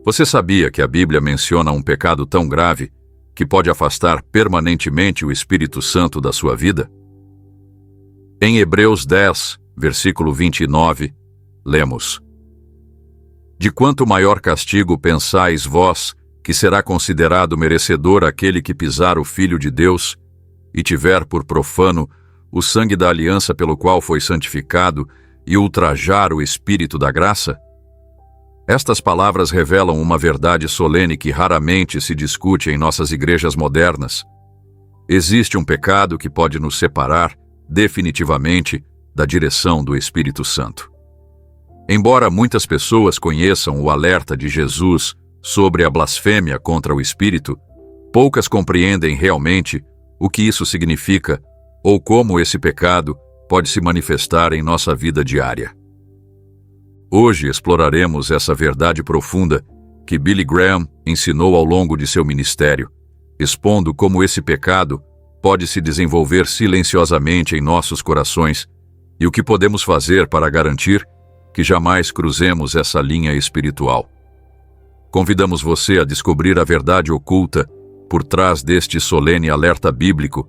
Você sabia que a Bíblia menciona um pecado tão grave que pode afastar permanentemente o Espírito Santo da sua vida? Em Hebreus 10, versículo 29, lemos: De quanto maior castigo pensais vós que será considerado merecedor aquele que pisar o Filho de Deus e tiver por profano o sangue da aliança pelo qual foi santificado e ultrajar o Espírito da graça? Estas palavras revelam uma verdade solene que raramente se discute em nossas igrejas modernas. Existe um pecado que pode nos separar definitivamente da direção do Espírito Santo. Embora muitas pessoas conheçam o alerta de Jesus sobre a blasfêmia contra o Espírito, poucas compreendem realmente o que isso significa ou como esse pecado pode se manifestar em nossa vida diária. Hoje exploraremos essa verdade profunda que Billy Graham ensinou ao longo de seu ministério, expondo como esse pecado pode se desenvolver silenciosamente em nossos corações e o que podemos fazer para garantir que jamais cruzemos essa linha espiritual. Convidamos você a descobrir a verdade oculta por trás deste solene alerta bíblico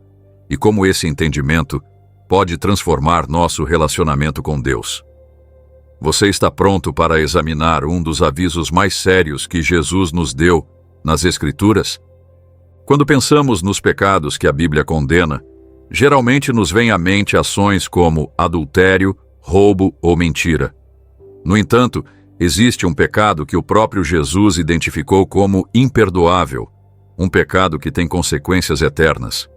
e como esse entendimento pode transformar nosso relacionamento com Deus. Você está pronto para examinar um dos avisos mais sérios que Jesus nos deu nas Escrituras? Quando pensamos nos pecados que a Bíblia condena, geralmente nos vêm à mente ações como adultério, roubo ou mentira. No entanto, existe um pecado que o próprio Jesus identificou como imperdoável, um pecado que tem consequências eternas.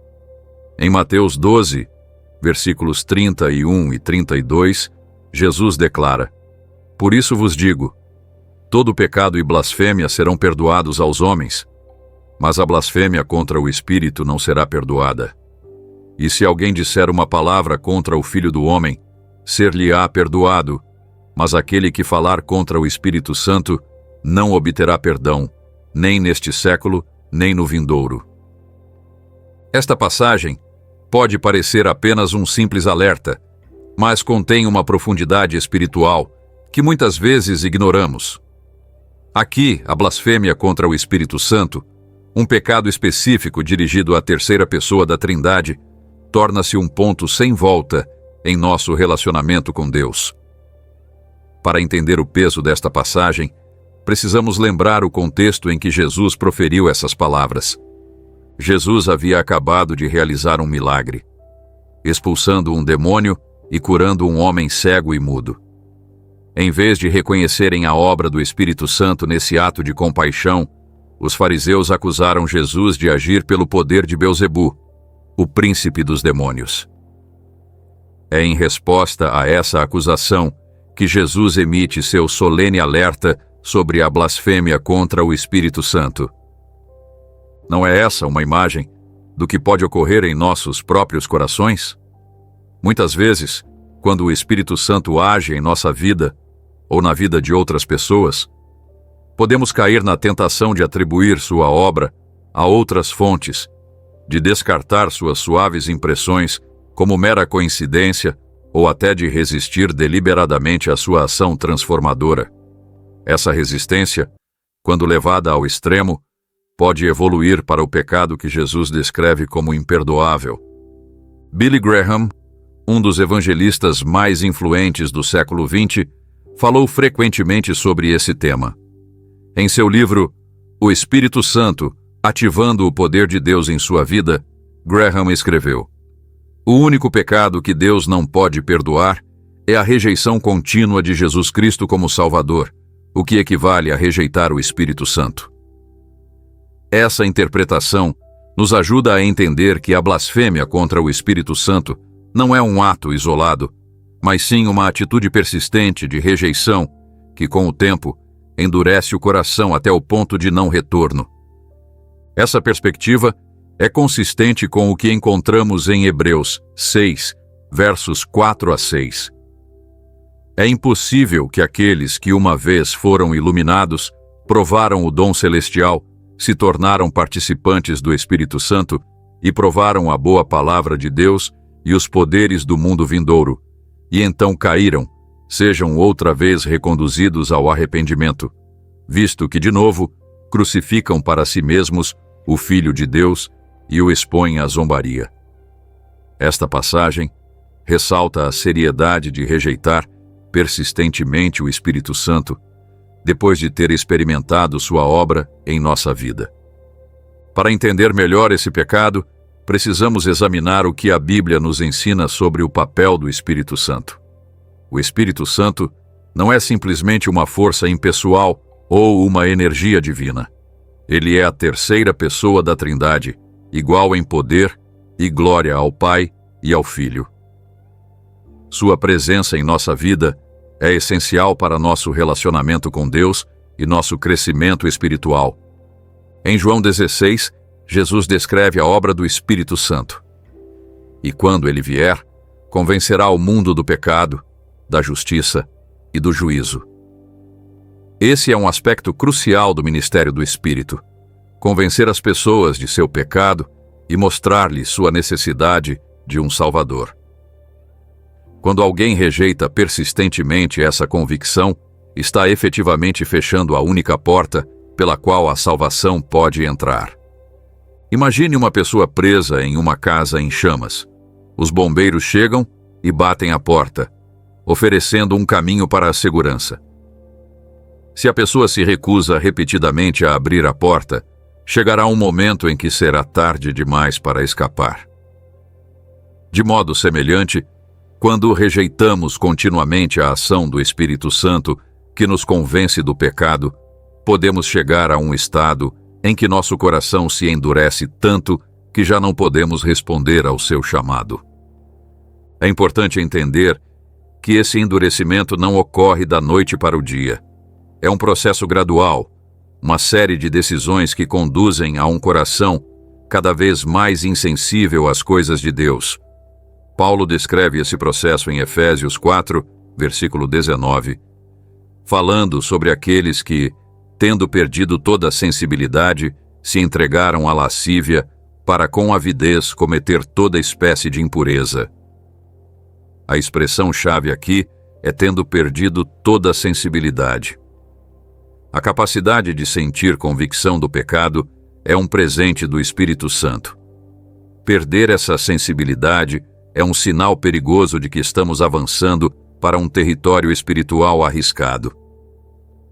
Em Mateus 12, versículos 31 e 32, Jesus declara: Por isso vos digo, todo pecado e blasfêmia serão perdoados aos homens, mas a blasfêmia contra o Espírito não será perdoada. E se alguém disser uma palavra contra o Filho do Homem, ser-lhe-á perdoado, mas aquele que falar contra o Espírito Santo não obterá perdão, nem neste século, nem no vindouro. Esta passagem pode parecer apenas um simples alerta, mas contém uma profundidade espiritual que muitas vezes ignoramos. Aqui, a blasfêmia contra o Espírito Santo, um pecado específico dirigido à terceira pessoa da Trindade, torna-se um ponto sem volta em nosso relacionamento com Deus. Para entender o peso desta passagem, precisamos lembrar o contexto em que Jesus proferiu essas palavras. Jesus havia acabado de realizar um milagre, expulsando um demônio e curando um homem cego e mudo. Em vez de reconhecerem a obra do Espírito Santo nesse ato de compaixão, os fariseus acusaram Jesus de agir pelo poder de Belzebu, o príncipe dos demônios. É em resposta a essa acusação que Jesus emite seu solene alerta sobre a blasfêmia contra o Espírito Santo. Não é essa uma imagem do que pode ocorrer em nossos próprios corações? Muitas vezes, quando o Espírito Santo age em nossa vida ou na vida de outras pessoas, podemos cair na tentação de atribuir sua obra a outras fontes, de descartar suas suaves impressões como mera coincidência ou até de resistir deliberadamente à sua ação transformadora. Essa resistência, quando levada ao extremo, pode evoluir para o pecado que Jesus descreve como imperdoável. Billy Graham, um dos evangelistas mais influentes do século XX, falou frequentemente sobre esse tema. Em seu livro O Espírito Santo, ativando o poder de Deus em sua vida, Graham escreveu: O único pecado que Deus não pode perdoar é a rejeição contínua de Jesus Cristo como Salvador, o que equivale a rejeitar o Espírito Santo. Essa interpretação nos ajuda a entender que a blasfêmia contra o Espírito Santo não é um ato isolado, mas sim uma atitude persistente de rejeição que, com o tempo, endurece o coração até o ponto de não retorno. Essa perspectiva é consistente com o que encontramos em Hebreus 6, versos 4 a 6. É impossível que aqueles que uma vez foram iluminados, provaram o dom celestial, se tornaram participantes do Espírito Santo e provaram a boa palavra de Deus e os poderes do mundo vindouro, e então caíram, sejam outra vez reconduzidos ao arrependimento, visto que, de novo, crucificam para si mesmos o Filho de Deus e o expõem à zombaria. Esta passagem ressalta a seriedade de rejeitar persistentemente o Espírito Santo depois de ter experimentado sua obra em nossa vida. Para entender melhor esse pecado, precisamos examinar o que a Bíblia nos ensina sobre o papel do Espírito Santo. O Espírito Santo não é simplesmente uma força impessoal ou uma energia divina. Ele é a terceira pessoa da Trindade, igual em poder e glória ao Pai e ao Filho. Sua presença em nossa vida é essencial para nosso relacionamento com Deus e nosso crescimento espiritual. Em João 16, Jesus descreve a obra do Espírito Santo. E quando ele vier, convencerá o mundo do pecado, da justiça e do juízo. Esse é um aspecto crucial do ministério do Espírito: convencer as pessoas de seu pecado e mostrar-lhes sua necessidade de um Salvador. Quando alguém rejeita persistentemente essa convicção, está efetivamente fechando a única porta pela qual a salvação pode entrar. Imagine uma pessoa presa em uma casa em chamas. Os bombeiros chegam e batem a porta, oferecendo um caminho para a segurança. Se a pessoa se recusa repetidamente a abrir a porta, chegará um momento em que será tarde demais para escapar. De modo semelhante, quando rejeitamos continuamente a ação do Espírito Santo que nos convence do pecado, podemos chegar a um estado em que nosso coração se endurece tanto que já não podemos responder ao seu chamado. É importante entender que esse endurecimento não ocorre da noite para o dia. É um processo gradual, uma série de decisões que conduzem a um coração cada vez mais insensível às coisas de Deus. Paulo descreve esse processo em Efésios 4, versículo 19, falando sobre aqueles que, tendo perdido toda a sensibilidade, se entregaram à lascívia para com avidez cometer toda espécie de impureza. A expressão-chave aqui é tendo perdido toda a sensibilidade. A capacidade de sentir convicção do pecado é um presente do Espírito Santo. Perder essa sensibilidade é um sinal perigoso de que estamos avançando para um território espiritual arriscado.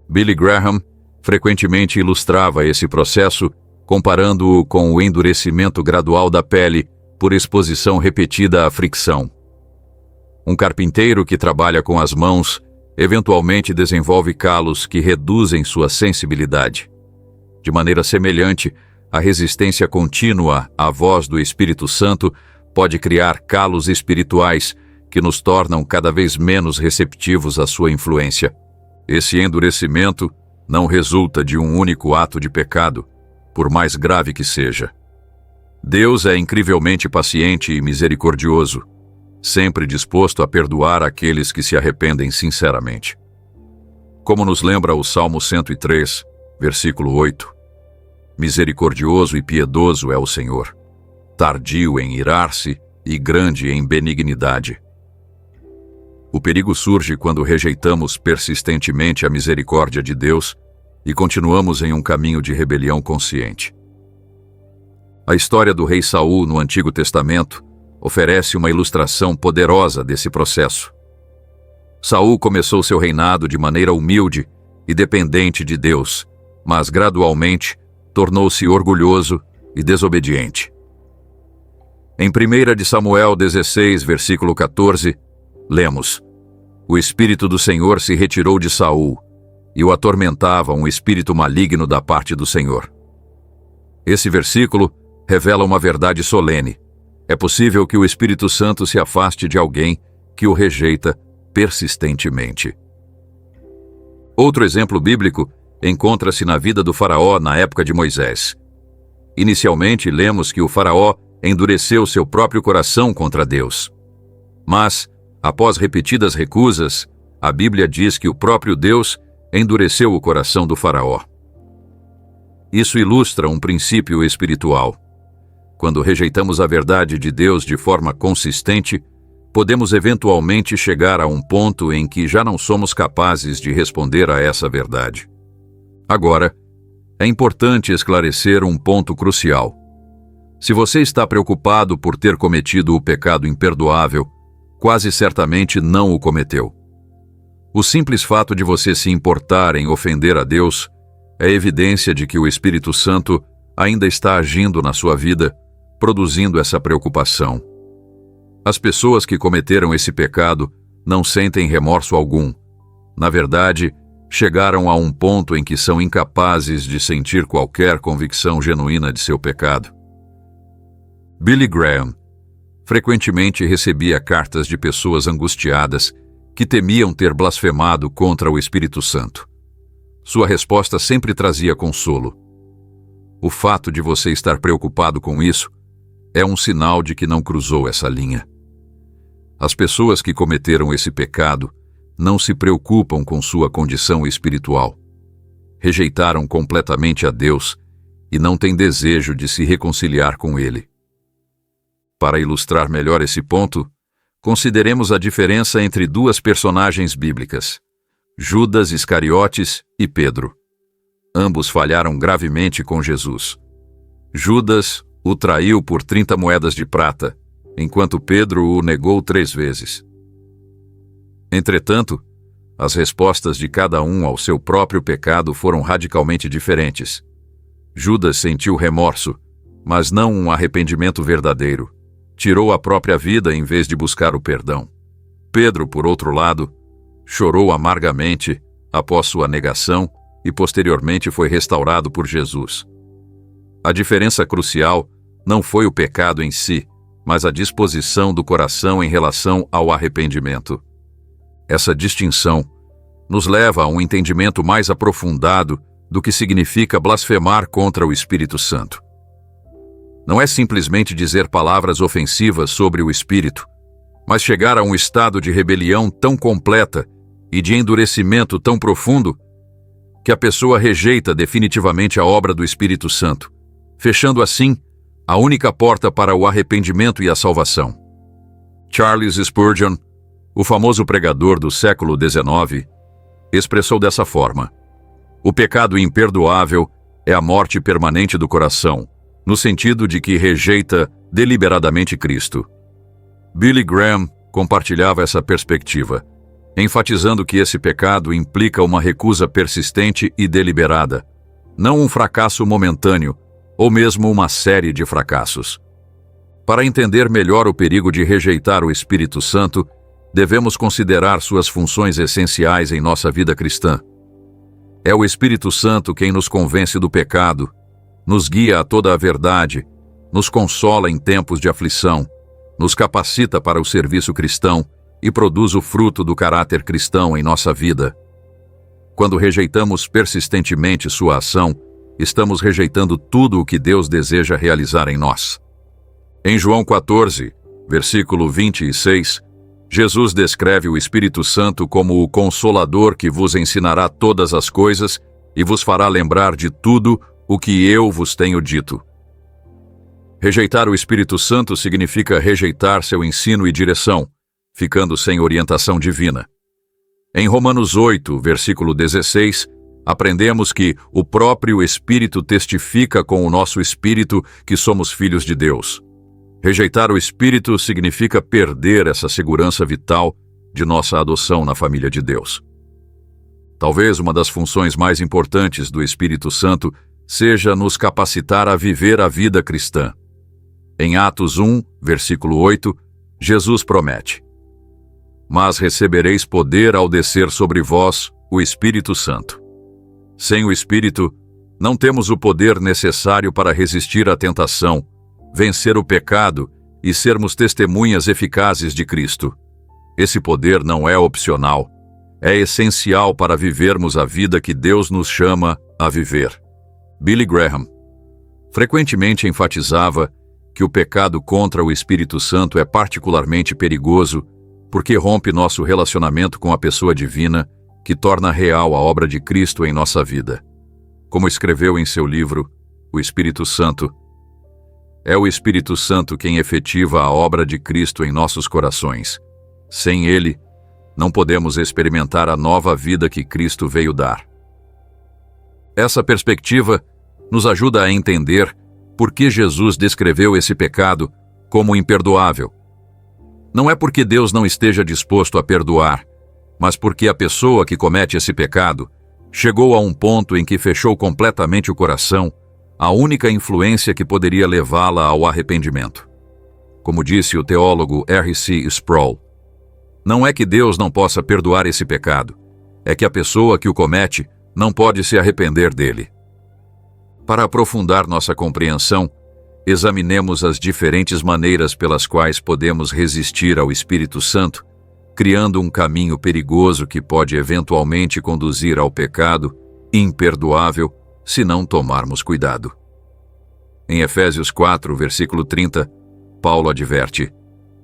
Billy Graham frequentemente ilustrava esse processo comparando-o com o endurecimento gradual da pele por exposição repetida à fricção. Um carpinteiro que trabalha com as mãos eventualmente desenvolve calos que reduzem sua sensibilidade. De maneira semelhante, a resistência contínua à voz do Espírito Santo pode criar calos espirituais que nos tornam cada vez menos receptivos à sua influência. Esse endurecimento não resulta de um único ato de pecado, por mais grave que seja. Deus é incrivelmente paciente e misericordioso, sempre disposto a perdoar aqueles que se arrependem sinceramente. Como nos lembra o Salmo 103, versículo 8, misericordioso e piedoso é o Senhor, tardio em irar-se e grande em benignidade. O perigo surge quando rejeitamos persistentemente a misericórdia de Deus e continuamos em um caminho de rebelião consciente. A história do rei Saul no Antigo Testamento oferece uma ilustração poderosa desse processo. Saul começou seu reinado de maneira humilde e dependente de Deus, mas gradualmente tornou-se orgulhoso e desobediente. Em 1 de Samuel 16, versículo 14, lemos: O Espírito do Senhor se retirou de Saul, e o atormentava um espírito maligno da parte do Senhor. Esse versículo revela uma verdade solene. É possível que o Espírito Santo se afaste de alguém que o rejeita persistentemente. Outro exemplo bíblico encontra-se na vida do faraó na época de Moisés. Inicialmente, lemos que o faraó endureceu seu próprio coração contra Deus. Mas, após repetidas recusas, a Bíblia diz que o próprio Deus endureceu o coração do faraó. Isso ilustra um princípio espiritual. Quando rejeitamos a verdade de Deus de forma consistente, podemos eventualmente chegar a um ponto em que já não somos capazes de responder a essa verdade. Agora, é importante esclarecer um ponto crucial. Se você está preocupado por ter cometido o pecado imperdoável, quase certamente não o cometeu. O simples fato de você se importar em ofender a Deus é evidência de que o Espírito Santo ainda está agindo na sua vida, produzindo essa preocupação. As pessoas que cometeram esse pecado não sentem remorso algum. Na verdade, chegaram a um ponto em que são incapazes de sentir qualquer convicção genuína de seu pecado. Billy Graham frequentemente recebia cartas de pessoas angustiadas que temiam ter blasfemado contra o Espírito Santo. Sua resposta sempre trazia consolo. O fato de você estar preocupado com isso é um sinal de que não cruzou essa linha. As pessoas que cometeram esse pecado não se preocupam com sua condição espiritual. Rejeitaram completamente a Deus e não têm desejo de se reconciliar com Ele. Para ilustrar melhor esse ponto, consideremos a diferença entre duas personagens bíblicas, Judas Iscariotes e Pedro. Ambos falharam gravemente com Jesus. Judas o traiu por 30 moedas de prata, enquanto Pedro o negou 3 vezes. Entretanto, as respostas de cada um ao seu próprio pecado foram radicalmente diferentes. Judas sentiu remorso, mas não um arrependimento verdadeiro. Tirou a própria vida em vez de buscar o perdão. Pedro, por outro lado, chorou amargamente após sua negação e posteriormente foi restaurado por Jesus. A diferença crucial não foi o pecado em si, mas a disposição do coração em relação ao arrependimento. Essa distinção nos leva a um entendimento mais aprofundado do que significa blasfemar contra o Espírito Santo. Não é simplesmente dizer palavras ofensivas sobre o Espírito, mas chegar a um estado de rebelião tão completa e de endurecimento tão profundo que a pessoa rejeita definitivamente a obra do Espírito Santo, fechando assim a única porta para o arrependimento e a salvação. Charles Spurgeon, o famoso pregador do século XIX, expressou dessa forma: o pecado imperdoável é a morte permanente do coração, no sentido de que rejeita deliberadamente Cristo. Billy Graham compartilhava essa perspectiva, enfatizando que esse pecado implica uma recusa persistente e deliberada, não um fracasso momentâneo, ou mesmo uma série de fracassos. Para entender melhor o perigo de rejeitar o Espírito Santo, devemos considerar suas funções essenciais em nossa vida cristã. É o Espírito Santo quem nos convence do pecado, nos guia a toda a verdade, nos consola em tempos de aflição, nos capacita para o serviço cristão e produz o fruto do caráter cristão em nossa vida. Quando rejeitamos persistentemente sua ação, estamos rejeitando tudo o que Deus deseja realizar em nós. Em João 14, versículo 26, Jesus descreve o Espírito Santo como o Consolador que vos ensinará todas as coisas e vos fará lembrar de tudo o que eu vos tenho dito. Rejeitar o Espírito Santo significa rejeitar seu ensino e direção, ficando sem orientação divina. Em Romanos 8, versículo 16, aprendemos que o próprio Espírito testifica com o nosso espírito que somos filhos de Deus. Rejeitar o Espírito significa perder essa segurança vital de nossa adoção na família de Deus. Talvez uma das funções mais importantes do Espírito Santo seja nos capacitar a viver a vida cristã. Em Atos 1, versículo 8, Jesus promete: mas recebereis poder ao descer sobre vós o Espírito Santo. Sem o Espírito, não temos o poder necessário para resistir à tentação, vencer o pecado e sermos testemunhas eficazes de Cristo. Esse poder não é opcional, é essencial para vivermos a vida que Deus nos chama a viver. Billy Graham frequentemente enfatizava que o pecado contra o Espírito Santo é particularmente perigoso porque rompe nosso relacionamento com a pessoa divina, que torna real a obra de Cristo em nossa vida. Como escreveu em seu livro, O Espírito Santo, é o Espírito Santo quem efetiva a obra de Cristo em nossos corações. Sem ele, não podemos experimentar a nova vida que Cristo veio dar. Essa perspectiva nos ajuda a entender por que Jesus descreveu esse pecado como imperdoável. Não é porque Deus não esteja disposto a perdoar, mas porque a pessoa que comete esse pecado chegou a um ponto em que fechou completamente o coração à única influência que poderia levá-la ao arrependimento. Como disse o teólogo R.C. Sproul, não é que Deus não possa perdoar esse pecado, é que a pessoa que o comete não pode se arrepender dele. Para aprofundar nossa compreensão, examinemos as diferentes maneiras pelas quais podemos resistir ao Espírito Santo, criando um caminho perigoso que pode eventualmente conduzir ao pecado imperdoável se não tomarmos cuidado. Em Efésios 4, versículo 30, Paulo adverte: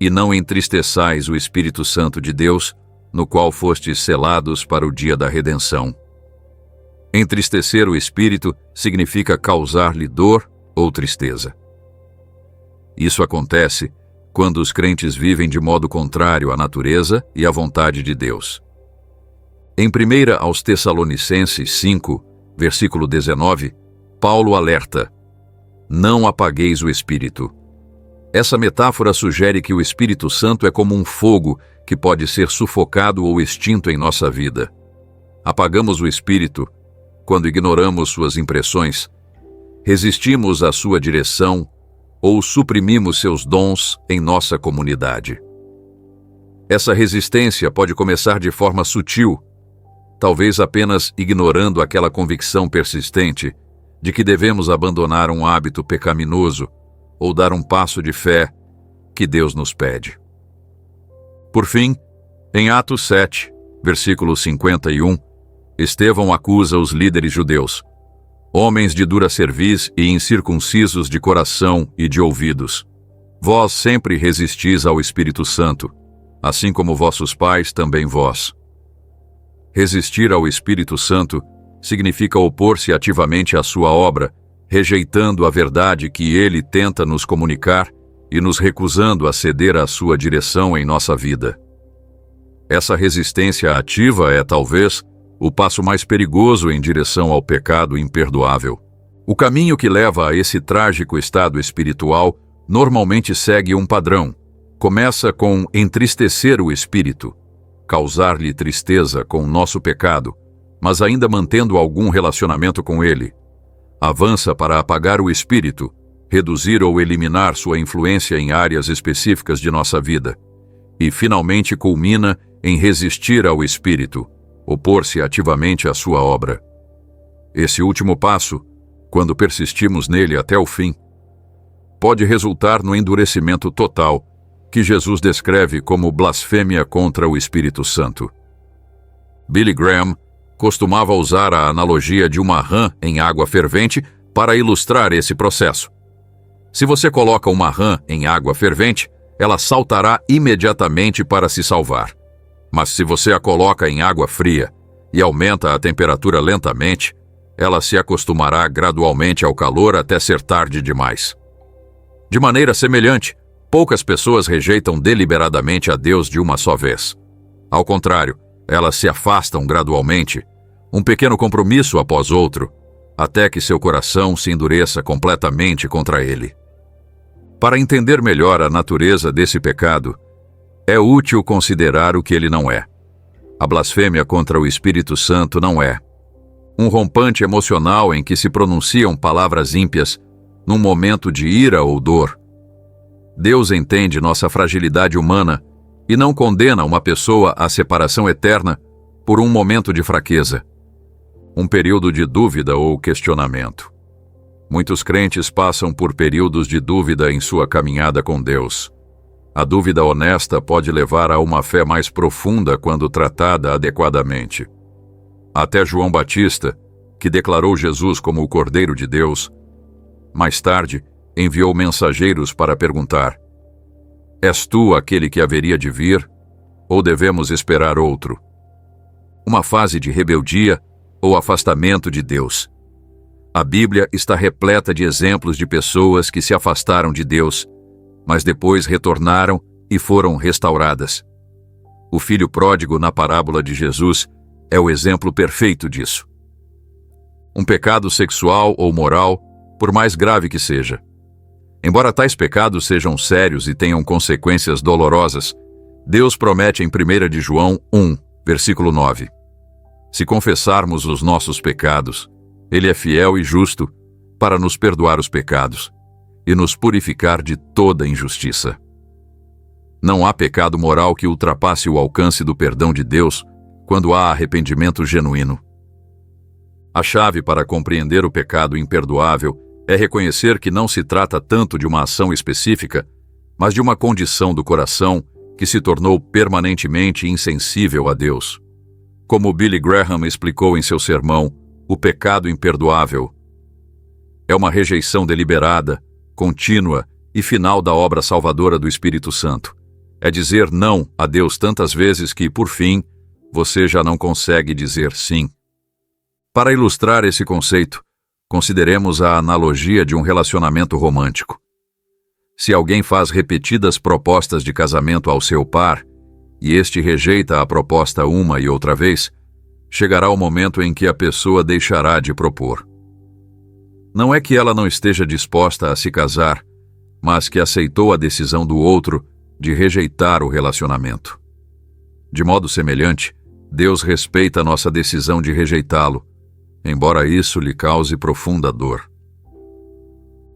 "E não entristeçais o Espírito Santo de Deus, no qual fostes selados para o dia da redenção." Entristecer o Espírito significa causar-lhe dor ou tristeza. Isso acontece quando os crentes vivem de modo contrário à natureza e à vontade de Deus. Em 1 aos Tessalonicenses 5, versículo 19, Paulo alerta: "Não apagueis o Espírito." Essa metáfora sugere que o Espírito Santo é como um fogo que pode ser sufocado ou extinto em nossa vida. Apagamos o Espírito quando ignoramos suas impressões, resistimos à sua direção ou suprimimos seus dons em nossa comunidade. Essa resistência pode começar de forma sutil, talvez apenas ignorando aquela convicção persistente de que devemos abandonar um hábito pecaminoso ou dar um passo de fé que Deus nos pede. Por fim, em Atos 7, versículo 51, Estevão acusa os líderes judeus: "Homens de dura cerviz e incircuncisos de coração e de ouvidos, vós sempre resistis ao Espírito Santo, assim como vossos pais também vós." Resistir ao Espírito Santo significa opor-se ativamente à sua obra, rejeitando a verdade que ele tenta nos comunicar e nos recusando a ceder à sua direção em nossa vida. Essa resistência ativa é, talvez, o passo mais perigoso em direção ao pecado imperdoável. O caminho que leva a esse trágico estado espiritual normalmente segue um padrão. Começa com entristecer o espírito, causar-lhe tristeza com o nosso pecado, mas ainda mantendo algum relacionamento com ele. Avança para apagar o espírito, reduzir ou eliminar sua influência em áreas específicas de nossa vida. E finalmente culmina em resistir ao espírito, opor-se ativamente à sua obra. Esse último passo, quando persistimos nele até o fim, pode resultar no endurecimento total, que Jesus descreve como blasfêmia contra o Espírito Santo. Billy Graham costumava usar a analogia de uma rã em água fervente para ilustrar esse processo. Se você coloca uma rã em água fervente, ela saltará imediatamente para se salvar. Mas se você a coloca em água fria e aumenta a temperatura lentamente, ela se acostumará gradualmente ao calor até ser tarde demais. De maneira semelhante, poucas pessoas rejeitam deliberadamente a Deus de uma só vez. Ao contrário, elas se afastam gradualmente, um pequeno compromisso após outro, até que seu coração se endureça completamente contra ele. Para entender melhor a natureza desse pecado, é útil considerar o que ele não é. A blasfêmia contra o Espírito Santo não é um rompante emocional em que se pronunciam palavras ímpias num momento de ira ou dor. Deus entende nossa fragilidade humana e não condena uma pessoa à separação eterna por um momento de fraqueza, um período de dúvida ou questionamento. Muitos crentes passam por períodos de dúvida em sua caminhada com Deus. A dúvida honesta pode levar a uma fé mais profunda quando tratada adequadamente. Até João Batista, que declarou Jesus como o Cordeiro de Deus, mais tarde enviou mensageiros para perguntar: "És tu aquele que haveria de vir, ou devemos esperar outro?" Uma fase de rebeldia ou afastamento de Deus. A Bíblia está repleta de exemplos de pessoas que se afastaram de Deus, mas depois retornaram e foram restauradas. O filho pródigo na parábola de Jesus é o exemplo perfeito disso. um pecado sexual ou moral, por mais grave que seja. Embora tais pecados sejam sérios e tenham consequências dolorosas, Deus promete em 1 de João 1, versículo 9. Se confessarmos os nossos pecados, Ele é fiel e justo para nos perdoar os pecados e nos purificar de toda injustiça. Não há pecado moral que ultrapasse o alcance do perdão de Deus quando há arrependimento genuíno. A chave para compreender o pecado imperdoável é reconhecer que não se trata tanto de uma ação específica, mas de uma condição do coração que se tornou permanentemente insensível a Deus. Como Billy Graham explicou em seu sermão, o pecado imperdoável é uma rejeição deliberada, contínua e final da obra salvadora do Espírito Santo. É dizer não a Deus tantas vezes que, por fim, você já não consegue dizer sim. Para ilustrar esse conceito, consideremos a analogia de um relacionamento romântico. Se alguém faz repetidas propostas de casamento ao seu par, e este rejeita a proposta uma e outra vez, chegará o momento em que a pessoa deixará de propor. Não é que ela não esteja disposta a se casar, mas que aceitou a decisão do outro de rejeitar o relacionamento. De modo semelhante, Deus respeita a nossa decisão de rejeitá-lo, embora isso lhe cause profunda dor.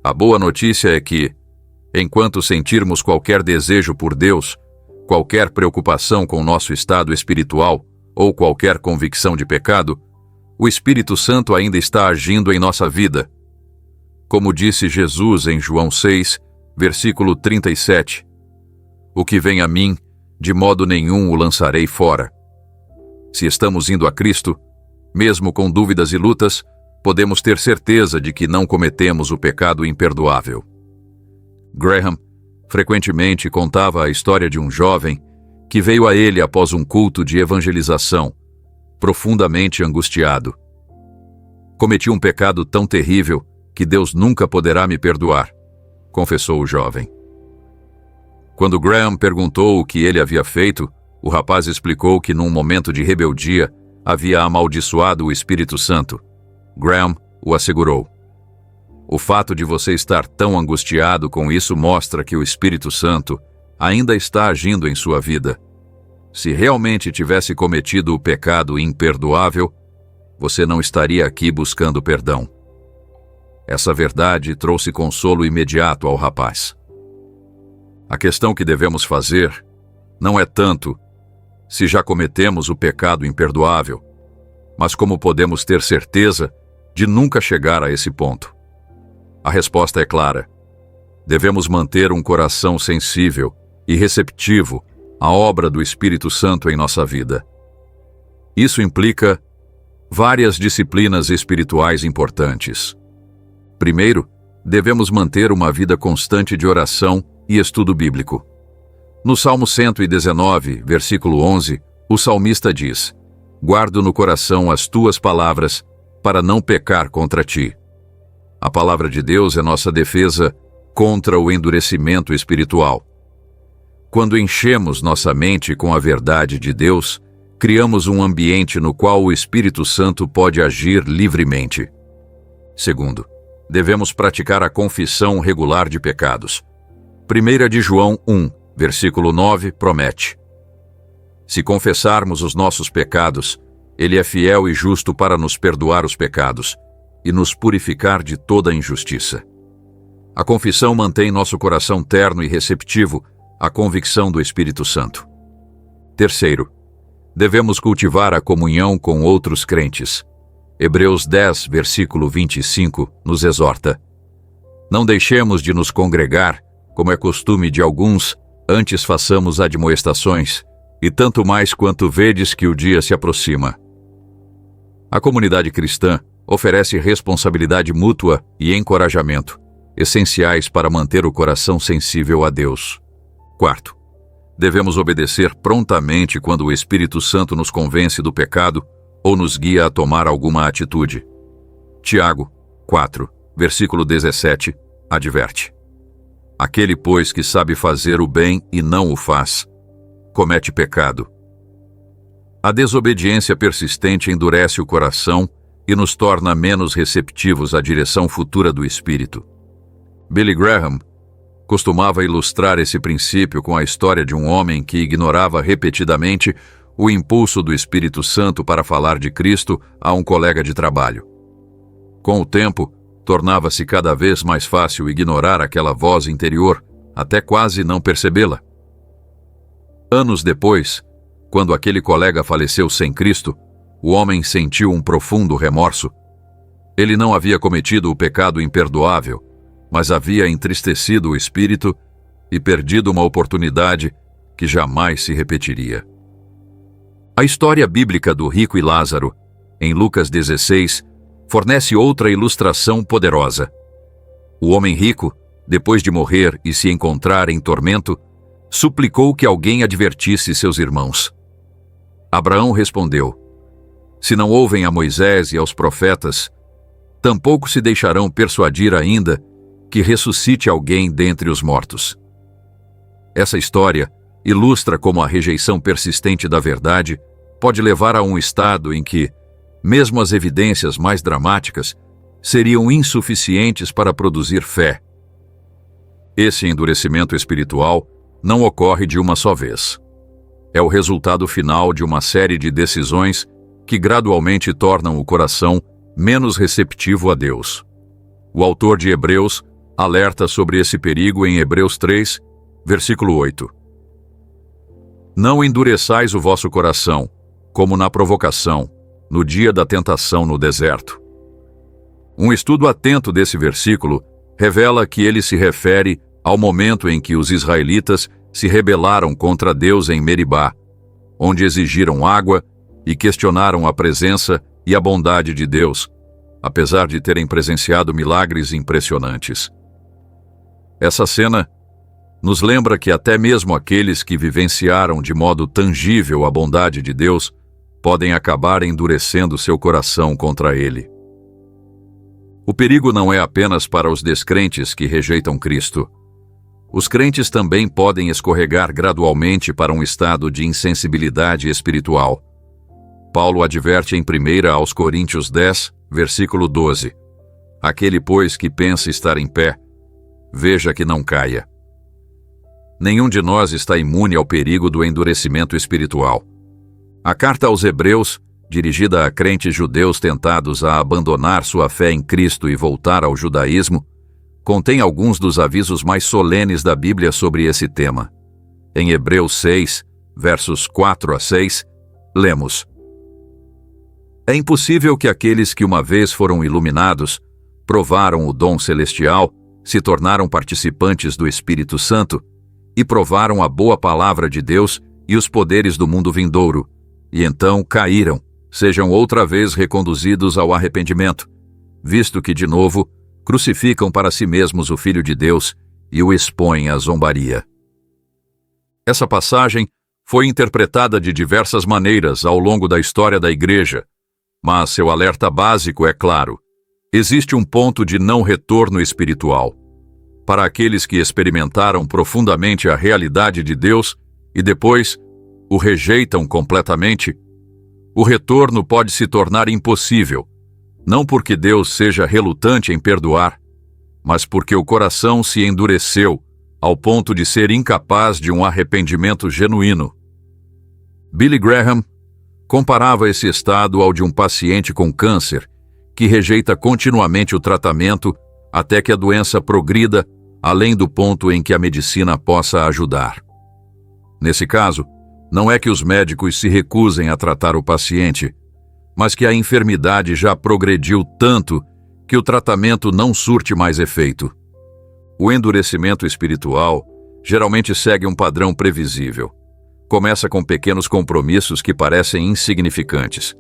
A boa notícia é que, enquanto sentirmos qualquer desejo por Deus, qualquer preocupação com nosso estado espiritual ou qualquer convicção de pecado, o Espírito Santo ainda está agindo em nossa vida. Como disse Jesus em João 6, versículo 37, "O que vem a mim, de modo nenhum o lançarei fora." Se estamos indo a Cristo, mesmo com dúvidas e lutas, podemos ter certeza de que não cometemos o pecado imperdoável. Graham frequentemente contava a história de um jovem que veio a ele após um culto de evangelização, profundamente angustiado. "Cometi um pecado tão terrível que Deus nunca poderá me perdoar", confessou o jovem. Quando Graham perguntou o que ele havia feito, o rapaz explicou que num momento de rebeldia havia amaldiçoado o Espírito Santo. Graham o assegurou: "O fato de você estar tão angustiado com isso mostra que o Espírito Santo ainda está agindo em sua vida. Se realmente tivesse cometido o pecado imperdoável, você não estaria aqui buscando perdão." Essa verdade trouxe consolo imediato ao rapaz. A questão que devemos fazer não é tanto se já cometemos o pecado imperdoável, mas como podemos ter certeza de nunca chegar a esse ponto. A resposta é clara. Devemos manter um coração sensível e receptivo à obra do Espírito Santo em nossa vida. Isso implica várias disciplinas espirituais importantes. Primeiro, devemos manter uma vida constante de oração e estudo bíblico. No Salmo 119, versículo 11, o salmista diz: "Guardo no coração as tuas palavras, para não pecar contra ti." A palavra de Deus é nossa defesa contra o endurecimento espiritual. Quando enchemos nossa mente com a verdade de Deus, criamos um ambiente no qual o Espírito Santo pode agir livremente. Segundo, devemos praticar a confissão regular de pecados. 1 de João 1, versículo 9, promete: "Se confessarmos os nossos pecados, Ele é fiel e justo para nos perdoar os pecados e nos purificar de toda injustiça." A confissão mantém nosso coração terno e receptivo à convicção do Espírito Santo. Terceiro, devemos cultivar a comunhão com outros crentes. Hebreus 10, versículo 25, nos exorta: "Não deixemos de nos congregar, como é costume de alguns, antes façamos admoestações, e tanto mais quanto vedes que o dia se aproxima." A comunidade cristã oferece responsabilidade mútua e encorajamento, essenciais para manter o coração sensível a Deus. Quarto, devemos obedecer prontamente quando o Espírito Santo nos convence do pecado ou nos guia a tomar alguma atitude. Tiago 4, versículo 17, adverte: "Aquele, pois, que sabe fazer o bem e não o faz, comete pecado." A desobediência persistente endurece o coração e nos torna menos receptivos à direção futura do Espírito. Billy Graham costumava ilustrar esse princípio com a história de um homem que ignorava repetidamente o impulso do Espírito Santo para falar de Cristo a um colega de trabalho. Com o tempo, tornava-se cada vez mais fácil ignorar aquela voz interior, até quase não percebê-la. Anos depois, quando aquele colega faleceu sem Cristo, o homem sentiu um profundo remorso. Ele não havia cometido o pecado imperdoável, mas havia entristecido o espírito e perdido uma oportunidade que jamais se repetiria. A história bíblica do rico e Lázaro, em Lucas 16, fornece outra ilustração poderosa. O homem rico, depois de morrer e se encontrar em tormento, suplicou que alguém advertisse seus irmãos. Abraão respondeu: se não ouvem a Moisés e aos profetas, tampouco se deixarão persuadir ainda que ressuscite alguém dentre os mortos. Essa história ilustra como a rejeição persistente da verdade pode levar a um estado em que, mesmo as evidências mais dramáticas, seriam insuficientes para produzir fé. Esse endurecimento espiritual não ocorre de uma só vez. É o resultado final de uma série de decisões que gradualmente tornam o coração menos receptivo a Deus. O autor de Hebreus alerta sobre esse perigo em Hebreus 3, versículo 8. Não endureçais o vosso coração, como na provocação, no dia da tentação no deserto. Um estudo atento desse versículo revela que ele se refere ao momento em que os israelitas se rebelaram contra Deus em Meribá, onde exigiram água e questionaram a presença e a bondade de Deus, apesar de terem presenciado milagres impressionantes. Essa cena nos lembra que até mesmo aqueles que vivenciaram de modo tangível a bondade de Deus podem acabar endurecendo seu coração contra Ele. O perigo não é apenas para os descrentes que rejeitam Cristo. Os crentes também podem escorregar gradualmente para um estado de insensibilidade espiritual. Paulo adverte em 1 aos Coríntios 10, versículo 12. Aquele, pois, que pensa estar em pé, veja que não caia. Nenhum de nós está imune ao perigo do endurecimento espiritual. A carta aos Hebreus, dirigida a crentes judeus tentados a abandonar sua fé em Cristo e voltar ao judaísmo, contém alguns dos avisos mais solenes da Bíblia sobre esse tema. Em Hebreus 6, versos 4 a 6, lemos: é impossível que aqueles que uma vez foram iluminados, provaram o dom celestial, se tornaram participantes do Espírito Santo e provaram a boa palavra de Deus e os poderes do mundo vindouro, e então caíram, sejam outra vez reconduzidos ao arrependimento, visto que, de novo, crucificam para si mesmos o Filho de Deus e o expõem à zombaria. Essa passagem foi interpretada de diversas maneiras ao longo da história da Igreja, mas seu alerta básico é claro: existe um ponto de não retorno espiritual. Para aqueles que experimentaram profundamente a realidade de Deus e depois o rejeitam completamente, o retorno pode se tornar impossível, não porque Deus seja relutante em perdoar, mas porque o coração se endureceu ao ponto de ser incapaz de um arrependimento genuíno. Billy Graham comparava esse estado ao de um paciente com câncer que rejeita continuamente o tratamento até que a doença progrida além do ponto em que a medicina possa ajudar. Nesse caso, não é que os médicos se recusem a tratar o paciente, mas que a enfermidade já progrediu tanto que o tratamento não surte mais efeito. O endurecimento espiritual geralmente segue um padrão previsível. Começa com pequenos compromissos que parecem insignificantes.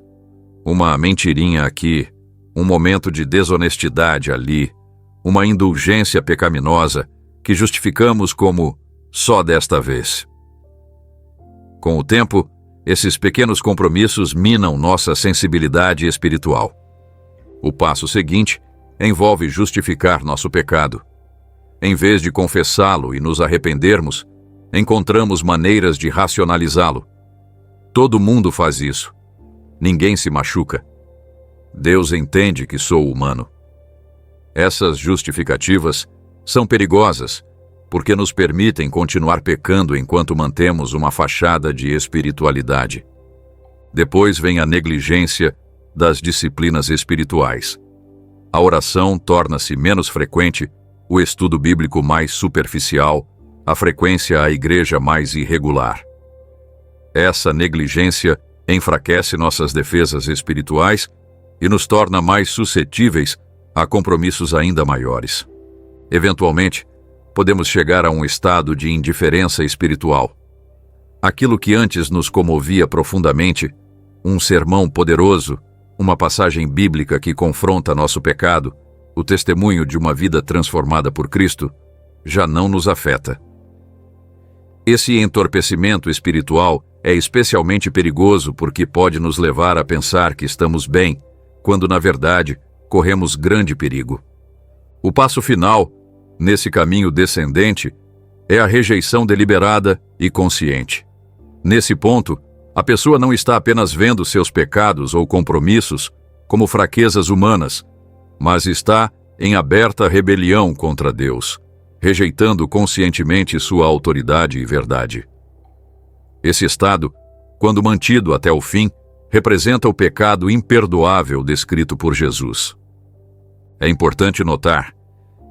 Uma mentirinha aqui, um momento de desonestidade ali, uma indulgência pecaminosa que justificamos como só desta vez. Com o tempo, esses pequenos compromissos minam nossa sensibilidade espiritual. O passo seguinte envolve justificar nosso pecado. Em vez de confessá-lo e nos arrependermos, encontramos maneiras de racionalizá-lo. Todo mundo faz isso. Ninguém se machuca. Deus entende que sou humano. Essas justificativas são perigosas, porque nos permitem continuar pecando enquanto mantemos uma fachada de espiritualidade. Depois vem a negligência das disciplinas espirituais. A oração torna-se menos frequente, o estudo bíblico mais superficial, a frequência à igreja mais irregular. Essa negligência enfraquece nossas defesas espirituais e nos torna mais suscetíveis a compromissos ainda maiores. Eventualmente, podemos chegar a um estado de indiferença espiritual. Aquilo que antes nos comovia profundamente, um sermão poderoso, uma passagem bíblica que confronta nosso pecado, o testemunho de uma vida transformada por Cristo, já não nos afeta. Esse entorpecimento espiritual é especialmente perigoso porque pode nos levar a pensar que estamos bem, quando na verdade corremos grande perigo. O passo final, nesse caminho descendente, é a rejeição deliberada e consciente. Nesse ponto, a pessoa não está apenas vendo seus pecados ou compromissos como fraquezas humanas, mas está em aberta rebelião contra Deus, rejeitando conscientemente sua autoridade e verdade. Esse estado, quando mantido até o fim, representa o pecado imperdoável descrito por Jesus. É importante notar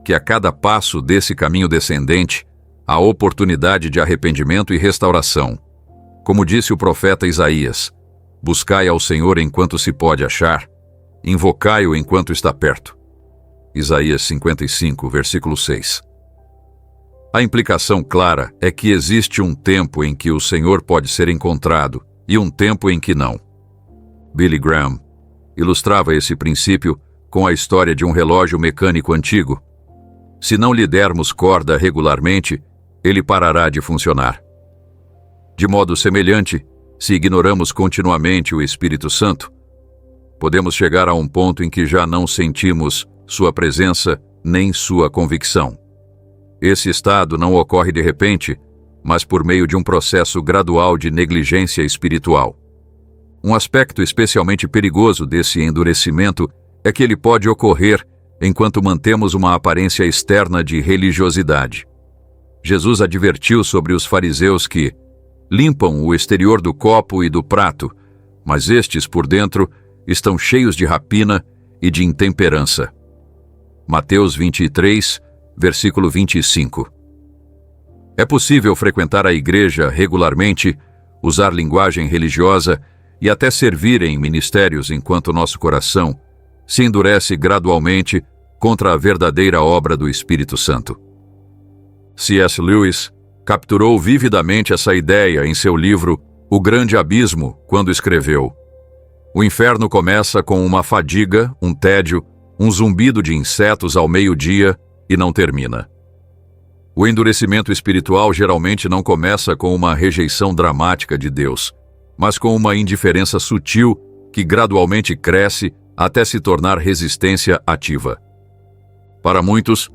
que a cada passo desse caminho descendente há oportunidade de arrependimento e restauração. Como disse o profeta Isaías, buscai ao Senhor enquanto se pode achar, invocai-o enquanto está perto. Isaías 55, versículo 6. A implicação clara é que existe um tempo em que o Senhor pode ser encontrado e um tempo em que não. Billy Graham ilustrava esse princípio com a história de um relógio mecânico antigo. Se não lhe dermos corda regularmente, ele parará de funcionar. De modo semelhante, se ignoramos continuamente o Espírito Santo, podemos chegar a um ponto em que já não sentimos sua presença nem sua convicção. Esse estado não ocorre de repente, mas por meio de um processo gradual de negligência espiritual. Um aspecto especialmente perigoso desse endurecimento é que ele pode ocorrer enquanto mantemos uma aparência externa de religiosidade. Jesus advertiu sobre os fariseus que limpam o exterior do copo e do prato, mas estes por dentro estão cheios de rapina e de intemperança. Mateus 23, versículo 25. É possível frequentar a igreja regularmente, usar linguagem religiosa e até servir em ministérios enquanto nosso coração se endurece gradualmente contra a verdadeira obra do Espírito Santo. C.S. Lewis capturou vividamente essa ideia em seu livro O Grande Abismo, quando escreveu: o inferno começa com uma fadiga, um tédio, um zumbido de insetos ao meio-dia e não termina. O endurecimento espiritual geralmente não começa com uma rejeição dramática de Deus, mas com uma indiferença sutil que gradualmente cresce até se tornar resistência ativa. Para muitos,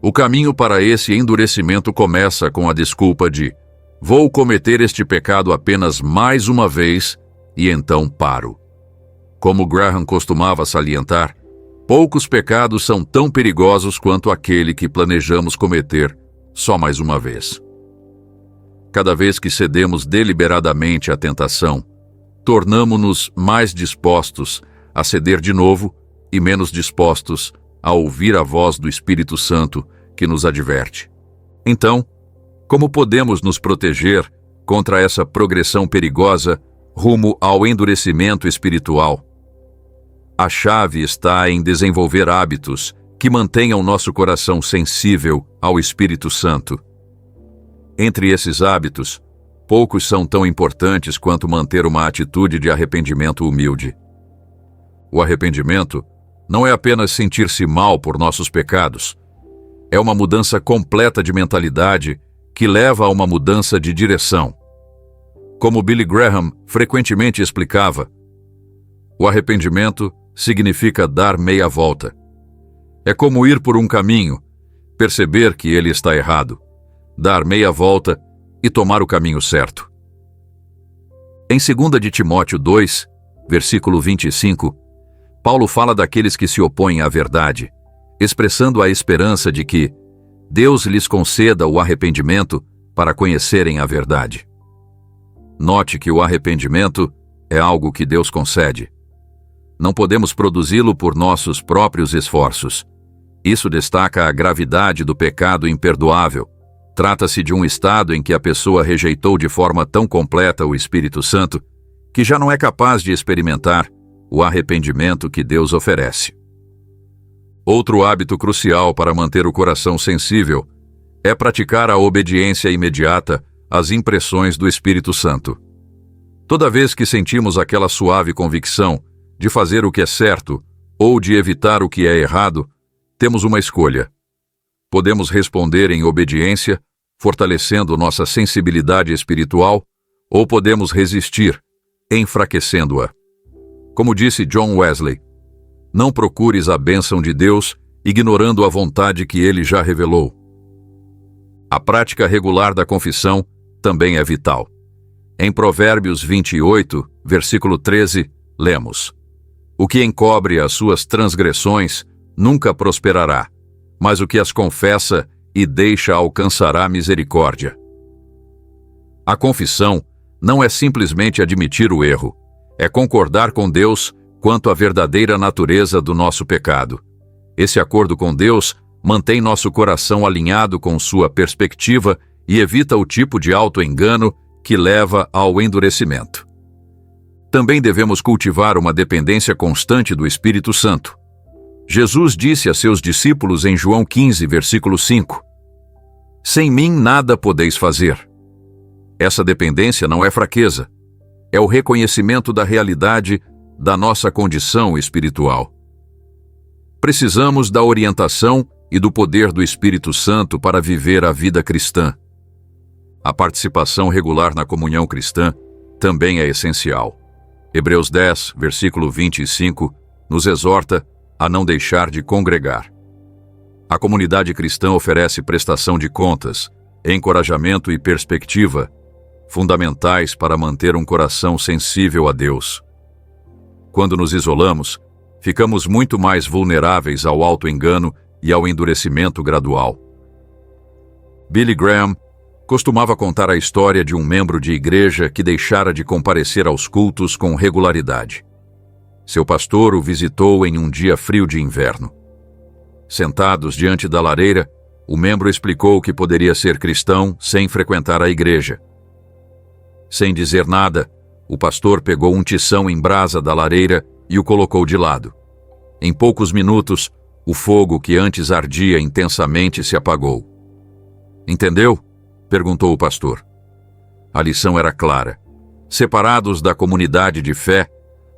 o caminho para esse endurecimento começa com a desculpa de vou cometer este pecado apenas mais uma vez e então paro. Como Graham costumava salientar, poucos pecados são tão perigosos quanto aquele que planejamos cometer só mais uma vez. Cada vez que cedemos deliberadamente à tentação, tornamo-nos mais dispostos a ceder de novo e menos dispostos a ouvir a voz do Espírito Santo que nos adverte. Então, como podemos nos proteger contra essa progressão perigosa rumo ao endurecimento espiritual? A chave está em desenvolver hábitos que mantenham nosso coração sensível ao Espírito Santo. Entre esses hábitos, poucos são tão importantes quanto manter uma atitude de arrependimento humilde. O arrependimento não é apenas sentir-se mal por nossos pecados. É uma mudança completa de mentalidade que leva a uma mudança de direção. Como Billy Graham frequentemente explicava, o arrependimento significa dar meia volta. É como ir por um caminho, perceber que ele está errado, dar meia volta e tomar o caminho certo. Em 2 de Timóteo 2, versículo 25, Paulo fala daqueles que se opõem à verdade, expressando a esperança de que Deus lhes conceda o arrependimento para conhecerem a verdade. Note que o arrependimento é algo que Deus concede. Não podemos produzi-lo por nossos próprios esforços. Isso destaca a gravidade do pecado imperdoável. Trata-se de um estado em que a pessoa rejeitou de forma tão completa o Espírito Santo que já não é capaz de experimentar o arrependimento que Deus oferece. Outro hábito crucial para manter o coração sensível é praticar a obediência imediata às impressões do Espírito Santo. Toda vez que sentimos aquela suave convicção de fazer o que é certo ou de evitar o que é errado, temos uma escolha. Podemos responder em obediência, fortalecendo nossa sensibilidade espiritual, ou podemos resistir, enfraquecendo-a. Como disse John Wesley, não procures a bênção de Deus, ignorando a vontade que Ele já revelou. A prática regular da confissão também é vital. Em Provérbios 28, versículo 13, lemos: O que encobre as suas transgressões nunca prosperará, mas o que as confessa e deixa alcançará misericórdia. A confissão não é simplesmente admitir o erro, é concordar com Deus quanto à verdadeira natureza do nosso pecado. Esse acordo com Deus mantém nosso coração alinhado com sua perspectiva e evita o tipo de auto-engano que leva ao endurecimento. Também devemos cultivar uma dependência constante do Espírito Santo. Jesus disse a seus discípulos em João 15, versículo 5: Sem mim nada podeis fazer. Essa dependência não é fraqueza, é o reconhecimento da realidade da nossa condição espiritual. Precisamos da orientação e do poder do Espírito Santo para viver a vida cristã. A participação regular na comunhão cristã também é essencial. Hebreus 10, versículo 25, nos exorta a não deixar de congregar. A comunidade cristã oferece prestação de contas, encorajamento e perspectiva, fundamentais para manter um coração sensível a Deus. Quando nos isolamos, ficamos muito mais vulneráveis ao auto-engano e ao endurecimento gradual. Billy Graham costumava contar a história de um membro de igreja que deixara de comparecer aos cultos com regularidade. Seu pastor o visitou em um dia frio de inverno. Sentados diante da lareira, o membro explicou que poderia ser cristão sem frequentar a igreja. Sem dizer nada, o pastor pegou um tição em brasa da lareira e o colocou de lado. Em poucos minutos, o fogo que antes ardia intensamente se apagou. Entendeu? Perguntou o pastor. A lição era clara. Separados da comunidade de fé,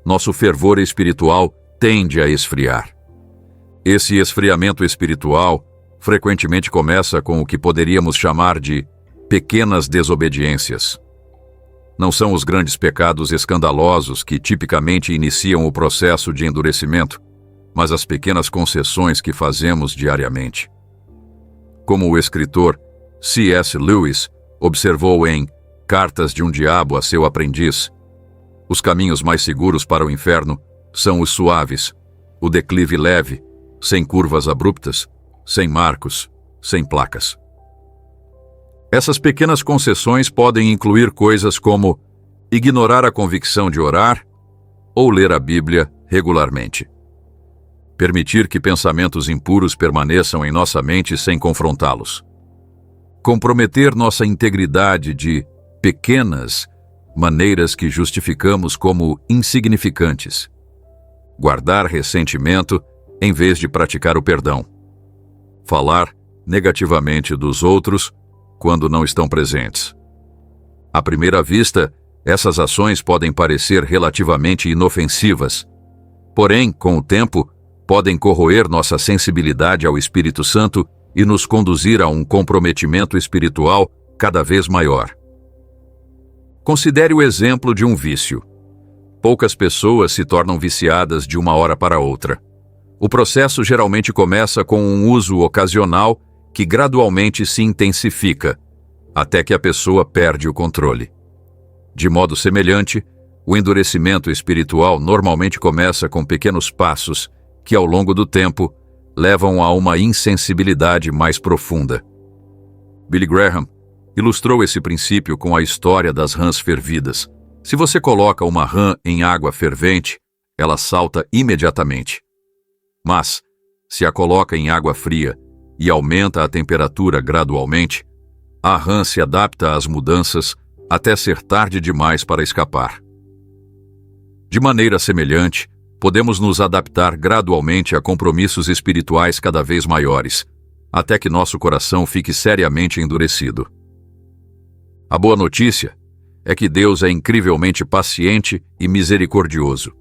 nosso fervor espiritual tende a esfriar. Esse esfriamento espiritual frequentemente começa com o que poderíamos chamar de pequenas desobediências. Não são os grandes pecados escandalosos que tipicamente iniciam o processo de endurecimento, mas as pequenas concessões que fazemos diariamente. Como o escritor C.S. Lewis observou em Cartas de um Diabo a seu Aprendiz, os caminhos mais seguros para o inferno são os suaves, o declive leve, sem curvas abruptas, sem marcos, sem placas. Essas pequenas concessões podem incluir coisas como ignorar a convicção de orar ou ler a Bíblia regularmente. Permitir que pensamentos impuros permaneçam em nossa mente sem confrontá-los. Comprometer nossa integridade de pequenas maneiras que justificamos como insignificantes. Guardar ressentimento em vez de praticar o perdão. Falar negativamente dos outros quando não estão presentes. À primeira vista, essas ações podem parecer relativamente inofensivas. Porém, com o tempo, podem corroer nossa sensibilidade ao Espírito Santo e nos conduzir a um comprometimento espiritual cada vez maior. Considere o exemplo de um vício. Poucas pessoas se tornam viciadas de uma hora para outra. O processo geralmente começa com um uso ocasional que gradualmente se intensifica, até que a pessoa perde o controle. De modo semelhante, O endurecimento espiritual normalmente começa com pequenos passos que, ao longo do tempo, levam a uma insensibilidade mais profunda. Billy Graham ilustrou esse princípio com a história das rãs fervidas. Se você coloca uma rã em água fervente, ela salta imediatamente. Mas, se a coloca em água fria e aumenta a temperatura gradualmente, a rã se adapta às mudanças até ser tarde demais para escapar. De maneira semelhante, podemos nos adaptar gradualmente a compromissos espirituais cada vez maiores, até que nosso coração fique seriamente endurecido. A boa notícia é que Deus é incrivelmente paciente e misericordioso.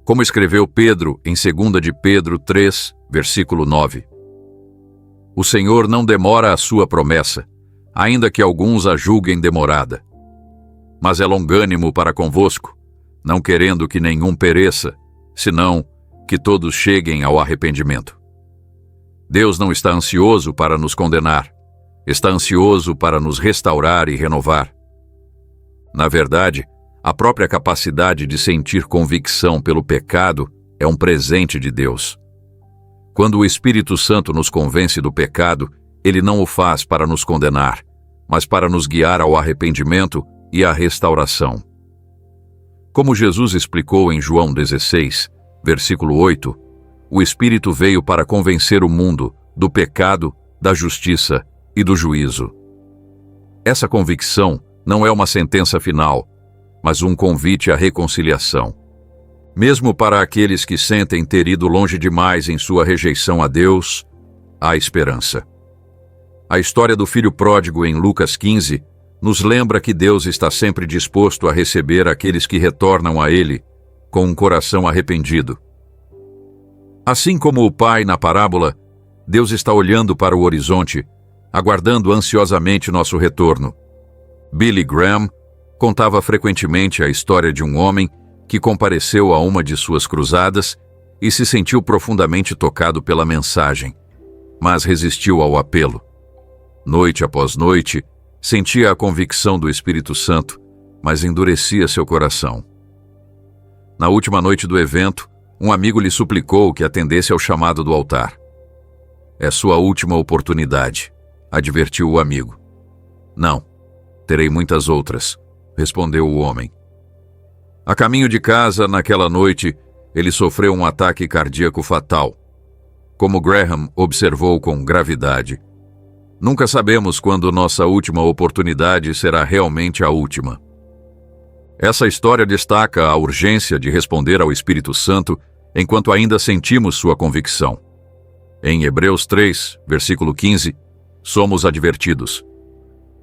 Como escreveu Pedro em 2 de Pedro 3, versículo 9. O Senhor não demora a sua promessa, ainda que alguns a julguem demorada. Mas é longânimo para convosco, não querendo que nenhum pereça, senão que todos cheguem ao arrependimento. Deus não está ansioso para nos condenar, está ansioso para nos restaurar e renovar. Na verdade, a própria capacidade de sentir convicção pelo pecado é um presente de Deus. Quando o Espírito Santo nos convence do pecado, ele não o faz para nos condenar, mas para nos guiar ao arrependimento e à restauração. Como Jesus explicou em João 16, versículo 8, o Espírito veio para convencer o mundo do pecado, da justiça e do juízo. Essa convicção não é uma sentença final, mas um convite à reconciliação. Mesmo para aqueles que sentem ter ido longe demais em sua rejeição a Deus, há esperança. A história do filho pródigo em Lucas 15 nos lembra que Deus está sempre disposto a receber aqueles que retornam a Ele com um coração arrependido. Assim como o pai na parábola, Deus está olhando para o horizonte, aguardando ansiosamente nosso retorno. Billy Graham contava frequentemente a história de um homem que compareceu a uma de suas cruzadas e se sentiu profundamente tocado pela mensagem, mas resistiu ao apelo. Noite após noite, sentia a convicção do Espírito Santo, mas endurecia seu coração. Na última noite do evento, um amigo lhe suplicou que atendesse ao chamado do altar. É sua última oportunidade, advertiu o amigo. Não, terei muitas outras, respondeu o homem. A caminho de casa, naquela noite, ele sofreu um ataque cardíaco fatal. Como Graham observou com gravidade, nunca sabemos quando nossa última oportunidade será realmente a última. Essa história destaca a urgência de responder ao Espírito Santo enquanto ainda sentimos sua convicção. Em Hebreus 3, versículo 15, somos advertidos.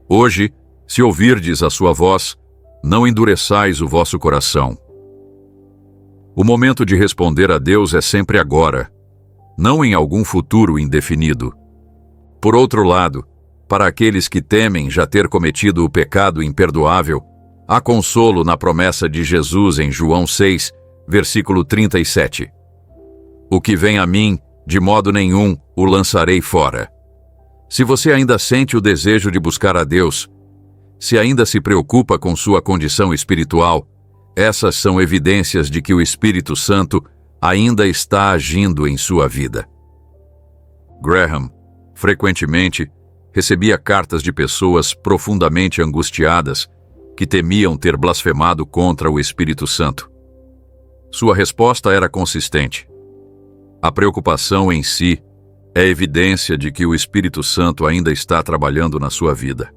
Hoje, se ouvirdes a sua voz, não endureçais o vosso coração. O momento de responder a Deus é sempre agora, não em algum futuro indefinido. Por outro lado, para aqueles que temem já ter cometido o pecado imperdoável, há consolo na promessa de Jesus em João 6, versículo 37. O que vem a mim, de modo nenhum o lançarei fora. Se você ainda sente o desejo de buscar a Deus, se ainda se preocupa com sua condição espiritual, essas são evidências de que o Espírito Santo ainda está agindo em sua vida. Graham, frequentemente, recebia cartas de pessoas profundamente angustiadas que temiam ter blasfemado contra o Espírito Santo. Sua resposta era consistente. A preocupação em si é evidência de que o Espírito Santo ainda está trabalhando na sua vida.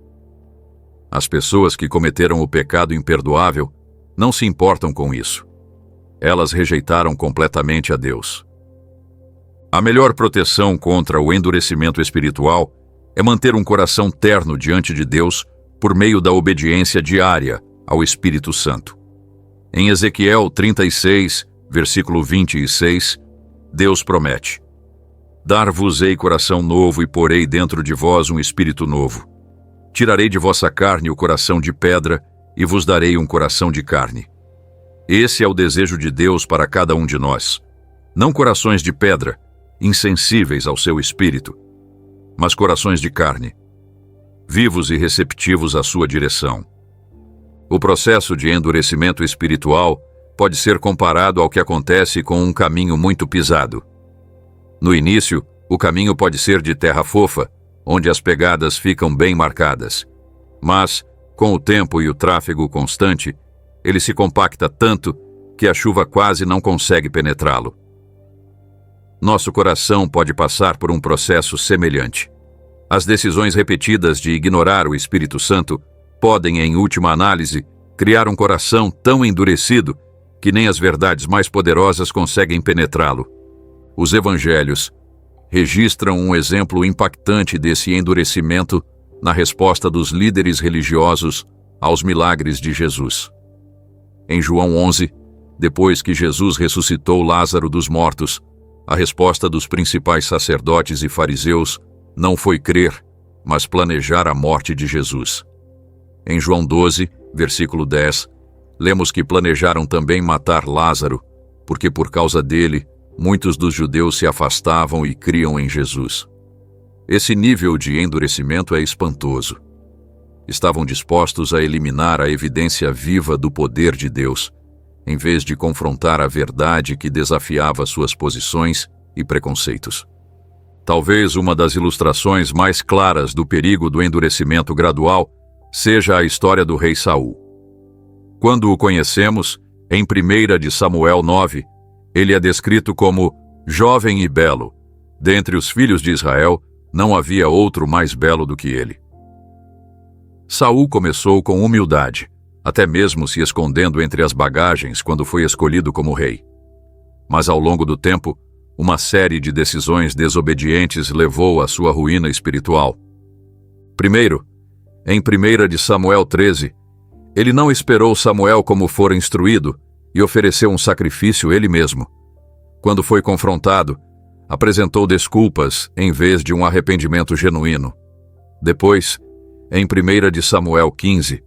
As pessoas que cometeram o pecado imperdoável não se importam com isso. Elas rejeitaram completamente a Deus. A melhor proteção contra o endurecimento espiritual é manter um coração terno diante de Deus por meio da obediência diária ao Espírito Santo. Em Ezequiel 36, versículo 26, Deus promete: Dar-vos-ei coração novo e porei dentro de vós um espírito novo. Tirarei de vossa carne o coração de pedra e vos darei um coração de carne. Esse é o desejo de Deus para cada um de nós. Não corações de pedra, insensíveis ao seu espírito, mas corações de carne, vivos e receptivos à sua direção. O processo de endurecimento espiritual pode ser comparado ao que acontece com um caminho muito pisado. No início, o caminho pode ser de terra fofa, onde as pegadas ficam bem marcadas. Mas, com o tempo e o tráfego constante, ele se compacta tanto que a chuva quase não consegue penetrá-lo. Nosso coração pode passar por um processo semelhante. As decisões repetidas de ignorar o Espírito Santo podem, em última análise, criar um coração tão endurecido que nem as verdades mais poderosas conseguem penetrá-lo. Os evangelhos registram um exemplo impactante desse endurecimento na resposta dos líderes religiosos aos milagres de Jesus. Em João 11, depois que Jesus ressuscitou Lázaro dos mortos, a resposta dos principais sacerdotes e fariseus não foi crer, mas planejar a morte de Jesus. Em João 12, versículo 10, lemos que planejaram também matar Lázaro, porque por causa dele, muitos dos judeus se afastavam e criam em Jesus. Esse nível de endurecimento é espantoso. Estavam dispostos a eliminar a evidência viva do poder de Deus, em vez de confrontar a verdade que desafiava suas posições e preconceitos. Talvez uma das ilustrações mais claras do perigo do endurecimento gradual seja a história do rei Saul. Quando o conhecemos, em 1 de Samuel 9, ele é descrito como jovem e belo. Dentre os filhos de Israel, não havia outro mais belo do que ele. Saul começou com humildade, até mesmo se escondendo entre as bagagens quando foi escolhido como rei. Mas ao longo do tempo, uma série de decisões desobedientes levou à sua ruína espiritual. Primeiro, em 1 de Samuel 13, ele não esperou Samuel como fora instruído e ofereceu um sacrifício ele mesmo. Quando foi confrontado, apresentou desculpas em vez de um arrependimento genuíno. Depois, em 1 de Samuel 15,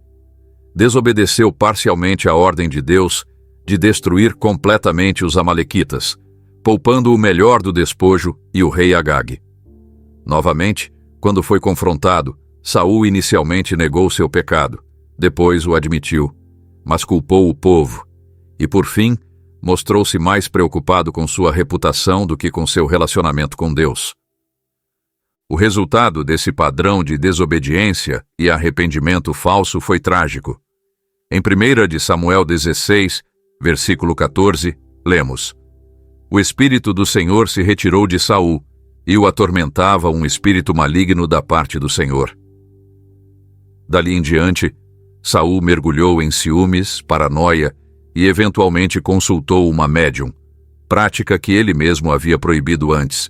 desobedeceu parcialmente a ordem de Deus de destruir completamente os amalequitas, poupando o melhor do despojo e o rei Agag. Novamente, quando foi confrontado, Saul inicialmente negou seu pecado, depois o admitiu, mas culpou o povo, e por fim, mostrou-se mais preocupado com sua reputação do que com seu relacionamento com Deus. O resultado desse padrão de desobediência e arrependimento falso foi trágico. Em 1 de Samuel 16, versículo 14, lemos: O Espírito do Senhor se retirou de Saul, e o atormentava um espírito maligno da parte do Senhor. Dali em diante, Saul mergulhou em ciúmes, paranoia e eventualmente consultou uma médium, prática que ele mesmo havia proibido antes.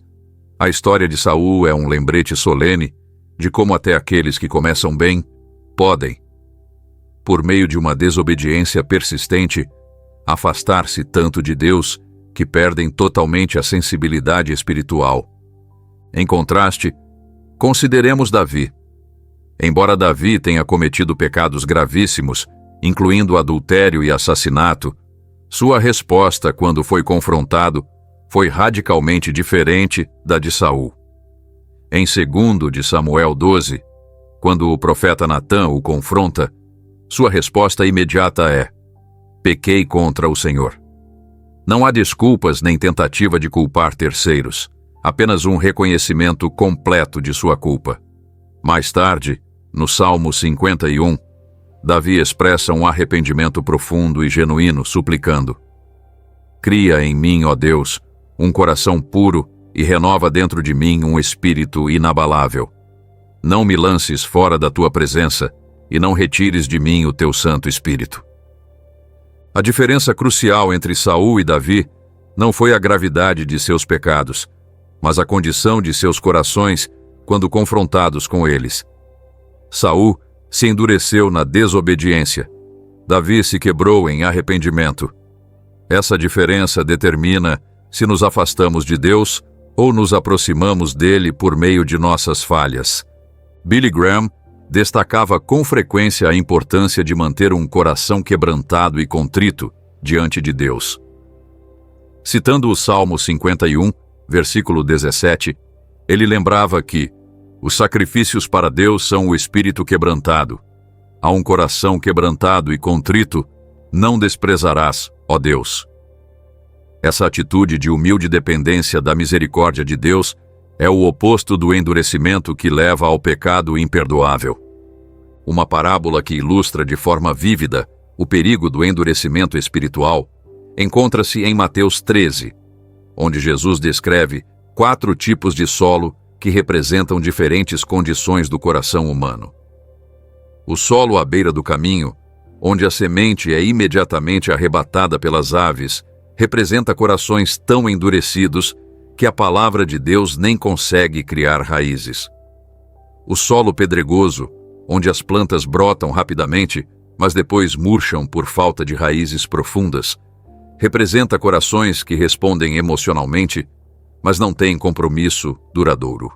A história de Saul é um lembrete solene de como até aqueles que começam bem podem, por meio de uma desobediência persistente, afastar-se tanto de Deus que perdem totalmente a sensibilidade espiritual. Em contraste, consideremos Davi. Embora Davi tenha cometido pecados gravíssimos, incluindo adultério e assassinato, sua resposta quando foi confrontado foi radicalmente diferente da de Saul. Em 2 de Samuel 12, quando o profeta Natã o confronta, sua resposta imediata é: pequei contra o Senhor. Não há desculpas nem tentativa de culpar terceiros, apenas um reconhecimento completo de sua culpa. Mais tarde, no Salmo 51, Davi expressa um arrependimento profundo e genuíno, suplicando: Cria em mim, ó Deus, um coração puro e renova dentro de mim um espírito inabalável. Não me lances fora da tua presença e não retires de mim o teu Santo Espírito. A diferença crucial entre Saul e Davi não foi a gravidade de seus pecados, mas a condição de seus corações quando confrontados com eles. Saul se endureceu na desobediência. Davi se quebrou em arrependimento. Essa diferença determina se nos afastamos de Deus ou nos aproximamos dele por meio de nossas falhas. Billy Graham destacava com frequência a importância de manter um coração quebrantado e contrito diante de Deus. Citando o Salmo 51, versículo 17, ele lembrava que os sacrifícios para Deus são o espírito quebrantado. a um coração quebrantado e contrito, não desprezarás, ó Deus. Essa atitude de humilde dependência da misericórdia de Deus é o oposto do endurecimento que leva ao pecado imperdoável. Uma parábola que ilustra de forma vívida o perigo do endurecimento espiritual encontra-se em Mateus 13, onde Jesus descreve 4 tipos de solo que representam diferentes condições do coração humano. O solo à beira do caminho, onde a semente é imediatamente arrebatada pelas aves, representa corações tão endurecidos que a palavra de Deus nem consegue criar raízes. O solo pedregoso, onde as plantas brotam rapidamente, mas depois murcham por falta de raízes profundas, representa corações que respondem emocionalmente, mas não têm compromisso duradouro.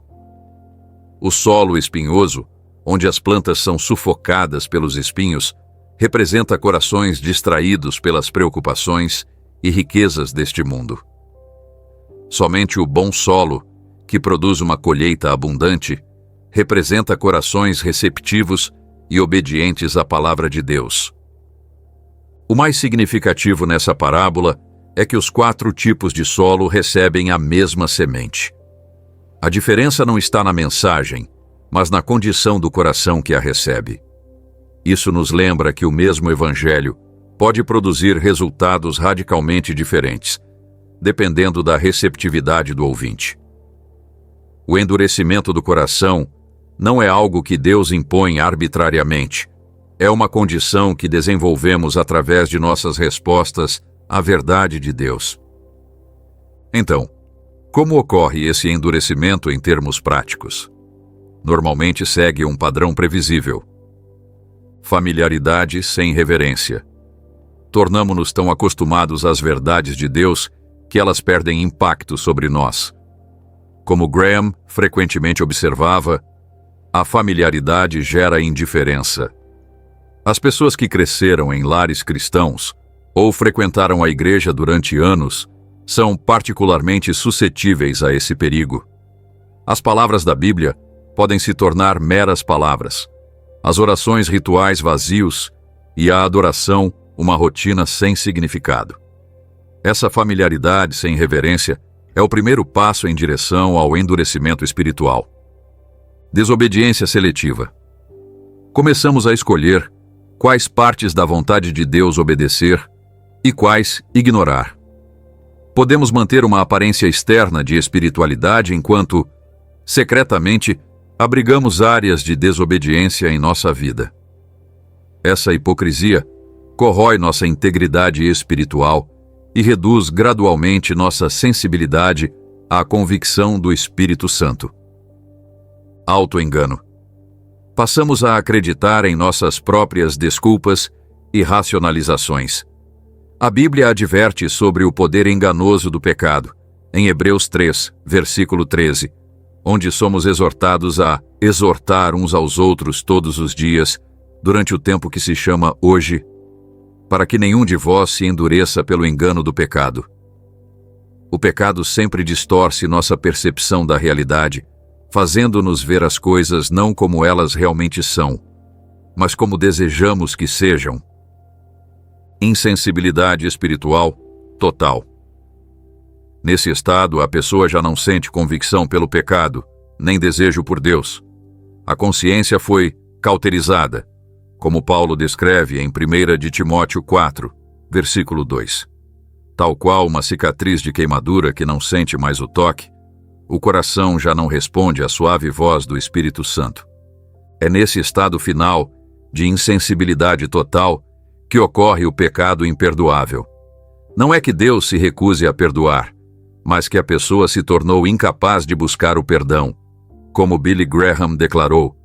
O solo espinhoso, onde as plantas são sufocadas pelos espinhos, representa corações distraídos pelas preocupações e riquezas deste mundo. Somente o bom solo, que produz uma colheita abundante, representa corações receptivos e obedientes à palavra de Deus. O mais significativo nessa parábola é que os 4 tipos de solo recebem a mesma semente. A diferença não está na mensagem, mas na condição do coração que a recebe. Isso nos lembra que o mesmo Evangelho pode produzir resultados radicalmente diferentes, dependendo da receptividade do ouvinte. O endurecimento do coração não é algo que Deus impõe arbitrariamente. É uma condição que desenvolvemos através de nossas respostas à verdade de Deus. Então, como ocorre esse endurecimento em termos práticos? Normalmente segue um padrão previsível. Familiaridade sem reverência. Tornamo-nos tão acostumados às verdades de Deus que elas perdem impacto sobre nós. Como Graham frequentemente observava, a familiaridade gera indiferença. As pessoas que cresceram em lares cristãos ou frequentaram a igreja durante anos são particularmente suscetíveis a esse perigo. As palavras da Bíblia podem se tornar meras palavras, as orações rituais vazios e a adoração uma rotina sem significado. Essa familiaridade sem reverência é o primeiro passo em direção ao endurecimento espiritual. Desobediência seletiva. Começamos a escolher quais partes da vontade de Deus obedecer e quais ignorar. Podemos manter uma aparência externa de espiritualidade enquanto, secretamente, abrigamos áreas de desobediência em nossa vida. Essa hipocrisia corrói nossa integridade espiritual e reduz gradualmente nossa sensibilidade à convicção do Espírito Santo. Autoengano. Passamos a acreditar em nossas próprias desculpas e racionalizações. A Bíblia adverte sobre o poder enganoso do pecado, em Hebreus 3, versículo 13, onde somos exortados a exortar uns aos outros todos os dias, durante o tempo que se chama hoje, para que nenhum de vós se endureça pelo engano do pecado. O pecado sempre distorce nossa percepção da realidade, fazendo-nos ver as coisas não como elas realmente são, mas como desejamos que sejam. Insensibilidade espiritual total. Nesse estado, a pessoa já não sente convicção pelo pecado, nem desejo por Deus. A consciência foi cauterizada, como Paulo descreve em 1 de Timóteo 4, versículo 2. Tal qual uma cicatriz de queimadura que não sente mais o toque, o coração já não responde à suave voz do Espírito Santo. É nesse estado final, de insensibilidade total, que ocorre o pecado imperdoável. Não é que Deus se recuse a perdoar, mas que a pessoa se tornou incapaz de buscar o perdão. Como Billy Graham declarou,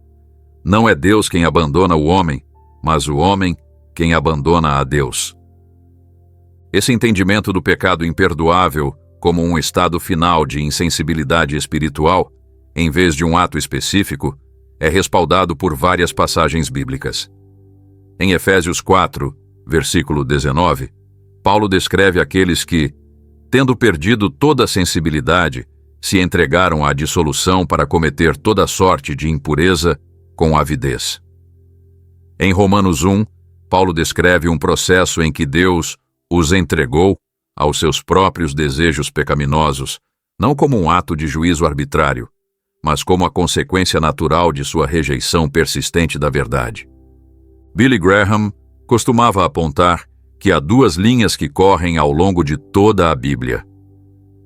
não é Deus quem abandona o homem, mas o homem quem abandona a Deus. Esse entendimento do pecado imperdoável como um estado final de insensibilidade espiritual, em vez de um ato específico, é respaldado por várias passagens bíblicas. Em Efésios 4, versículo 19, Paulo descreve aqueles que, tendo perdido toda a sensibilidade, se entregaram à dissolução para cometer toda sorte de impureza com avidez. Em Romanos 1, Paulo descreve um processo em que Deus os entregou aos seus próprios desejos pecaminosos, não como um ato de juízo arbitrário, mas como a consequência natural de sua rejeição persistente da verdade. Billy Graham costumava apontar que há duas linhas que correm ao longo de toda a Bíblia: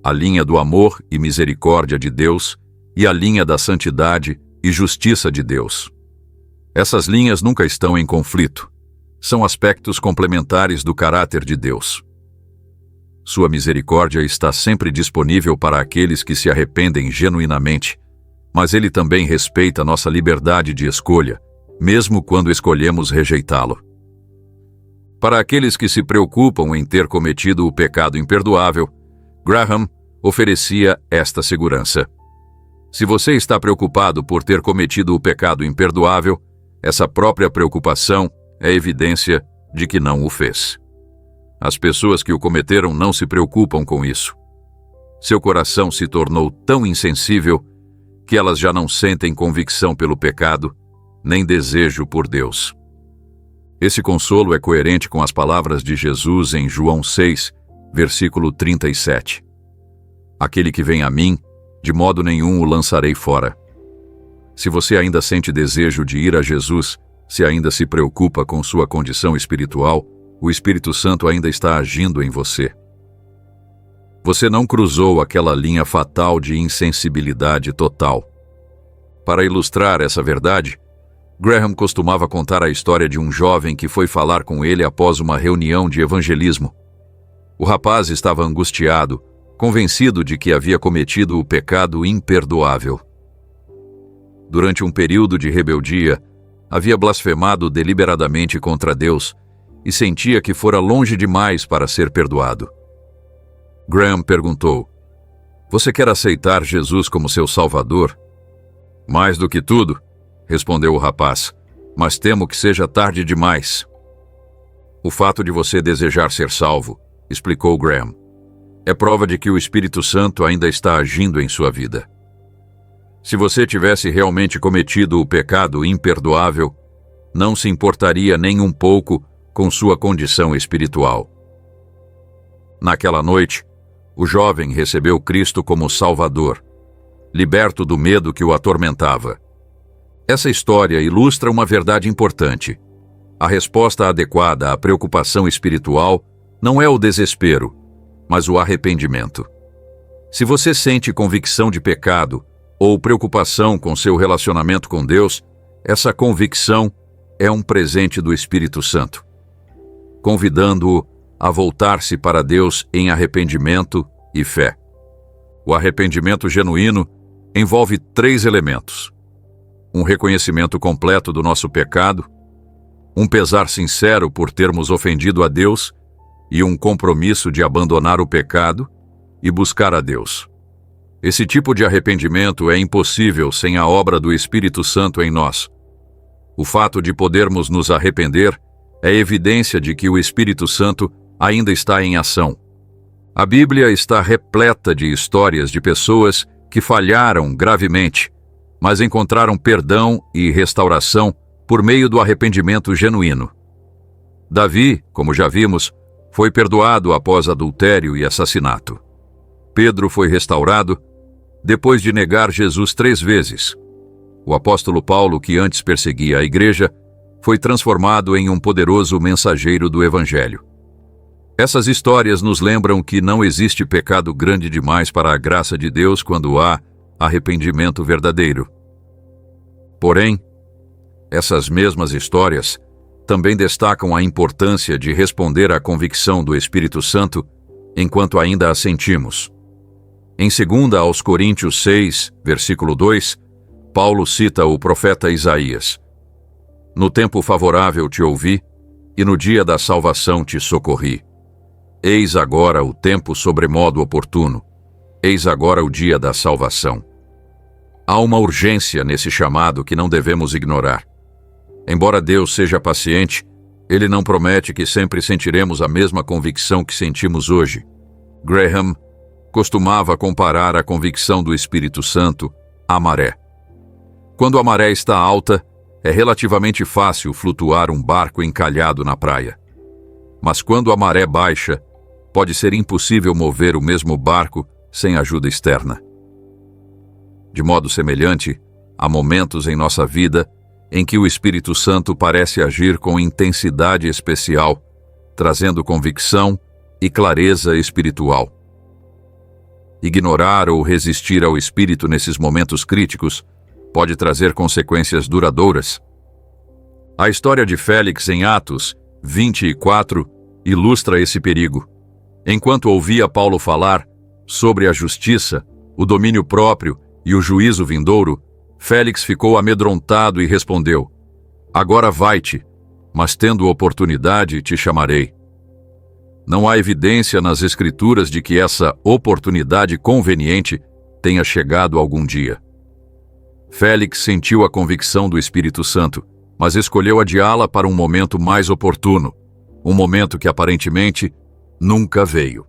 a linha do amor e misericórdia de Deus e a linha da santidade e justiça de Deus. Essas linhas nunca estão em conflito. São aspectos complementares do caráter de Deus. Sua misericórdia está sempre disponível para aqueles que se arrependem genuinamente, mas Ele também respeita nossa liberdade de escolha, mesmo quando escolhemos rejeitá-lo. Para aqueles que se preocupam em ter cometido o pecado imperdoável, Graham oferecia esta segurança. Se você está preocupado por ter cometido o pecado imperdoável, essa própria preocupação é evidência de que não o fez. As pessoas que o cometeram não se preocupam com isso. Seu coração se tornou tão insensível que elas já não sentem convicção pelo pecado, nem desejo por Deus. Esse consolo é coerente com as palavras de Jesus em João 6, versículo 37. Aquele que vem a mim, de modo nenhum o lançarei fora. Se você ainda sente desejo de ir a Jesus, se ainda se preocupa com sua condição espiritual, o Espírito Santo ainda está agindo em você. Você não cruzou aquela linha fatal de insensibilidade total. Para ilustrar essa verdade, Graham costumava contar a história de um jovem que foi falar com ele após uma reunião de evangelismo. O rapaz estava angustiado, convencido de que havia cometido o pecado imperdoável. Durante um período de rebeldia, havia blasfemado deliberadamente contra Deus e sentia que fora longe demais para ser perdoado. Graham perguntou: "Você quer aceitar Jesus como seu Salvador?" "Mais do que tudo", respondeu o rapaz, "mas temo que seja tarde demais." "O fato de você desejar ser salvo", explicou Graham, "é prova de que o Espírito Santo ainda está agindo em sua vida. Se você tivesse realmente cometido o pecado imperdoável, não se importaria nem um pouco com sua condição espiritual." Naquela noite, o jovem recebeu Cristo como Salvador, liberto do medo que o atormentava. Essa história ilustra uma verdade importante. A resposta adequada à preocupação espiritual não é o desespero, mas o arrependimento. Se você sente convicção de pecado ou preocupação com seu relacionamento com Deus, essa convicção é um presente do Espírito Santo, convidando-o a voltar-se para Deus em arrependimento e fé. O arrependimento genuíno envolve 3 elementos: um reconhecimento completo do nosso pecado, um pesar sincero por termos ofendido a Deus e um compromisso de abandonar o pecado e buscar a Deus. Esse tipo de arrependimento é impossível sem a obra do Espírito Santo em nós. O fato de podermos nos arrepender é evidência de que o Espírito Santo ainda está em ação. A Bíblia está repleta de histórias de pessoas que falharam gravemente, mas encontraram perdão e restauração por meio do arrependimento genuíno. Davi, como já vimos, foi perdoado após adultério e assassinato. Pedro foi restaurado depois de negar Jesus 3 vezes. O apóstolo Paulo, que antes perseguia a igreja, foi transformado em um poderoso mensageiro do Evangelho. Essas histórias nos lembram que não existe pecado grande demais para a graça de Deus quando há arrependimento verdadeiro. Porém, essas mesmas histórias também destacam a importância de responder à convicção do Espírito Santo enquanto ainda a sentimos. Em 2 aos Coríntios 6, versículo 2, Paulo cita o profeta Isaías: "No tempo favorável te ouvi, e no dia da salvação te socorri. Eis agora o tempo sobremodo oportuno, eis agora o dia da salvação." Há uma urgência nesse chamado que não devemos ignorar. Embora Deus seja paciente, Ele não promete que sempre sentiremos a mesma convicção que sentimos hoje. Graham costumava comparar a convicção do Espírito Santo à maré. Quando a maré está alta, É relativamente fácil flutuar um barco encalhado na praia. Mas quando a maré baixa, pode ser impossível mover o mesmo barco sem ajuda externa. De modo semelhante, há momentos em nossa vida em que o Espírito Santo parece agir com intensidade especial, trazendo convicção e clareza espiritual. Ignorar ou resistir ao Espírito nesses momentos críticos pode trazer consequências duradouras. A história de Félix em Atos 24 ilustra esse perigo. Enquanto ouvia Paulo falar sobre a justiça, o domínio próprio e o juízo vindouro, Félix ficou amedrontado e respondeu: "Agora vai-te, mas tendo oportunidade te chamarei." Não há evidência nas Escrituras de que essa oportunidade conveniente tenha chegado algum dia. Félix sentiu a convicção do Espírito Santo, mas escolheu adiá-la para um momento mais oportuno, um momento que aparentemente nunca veio.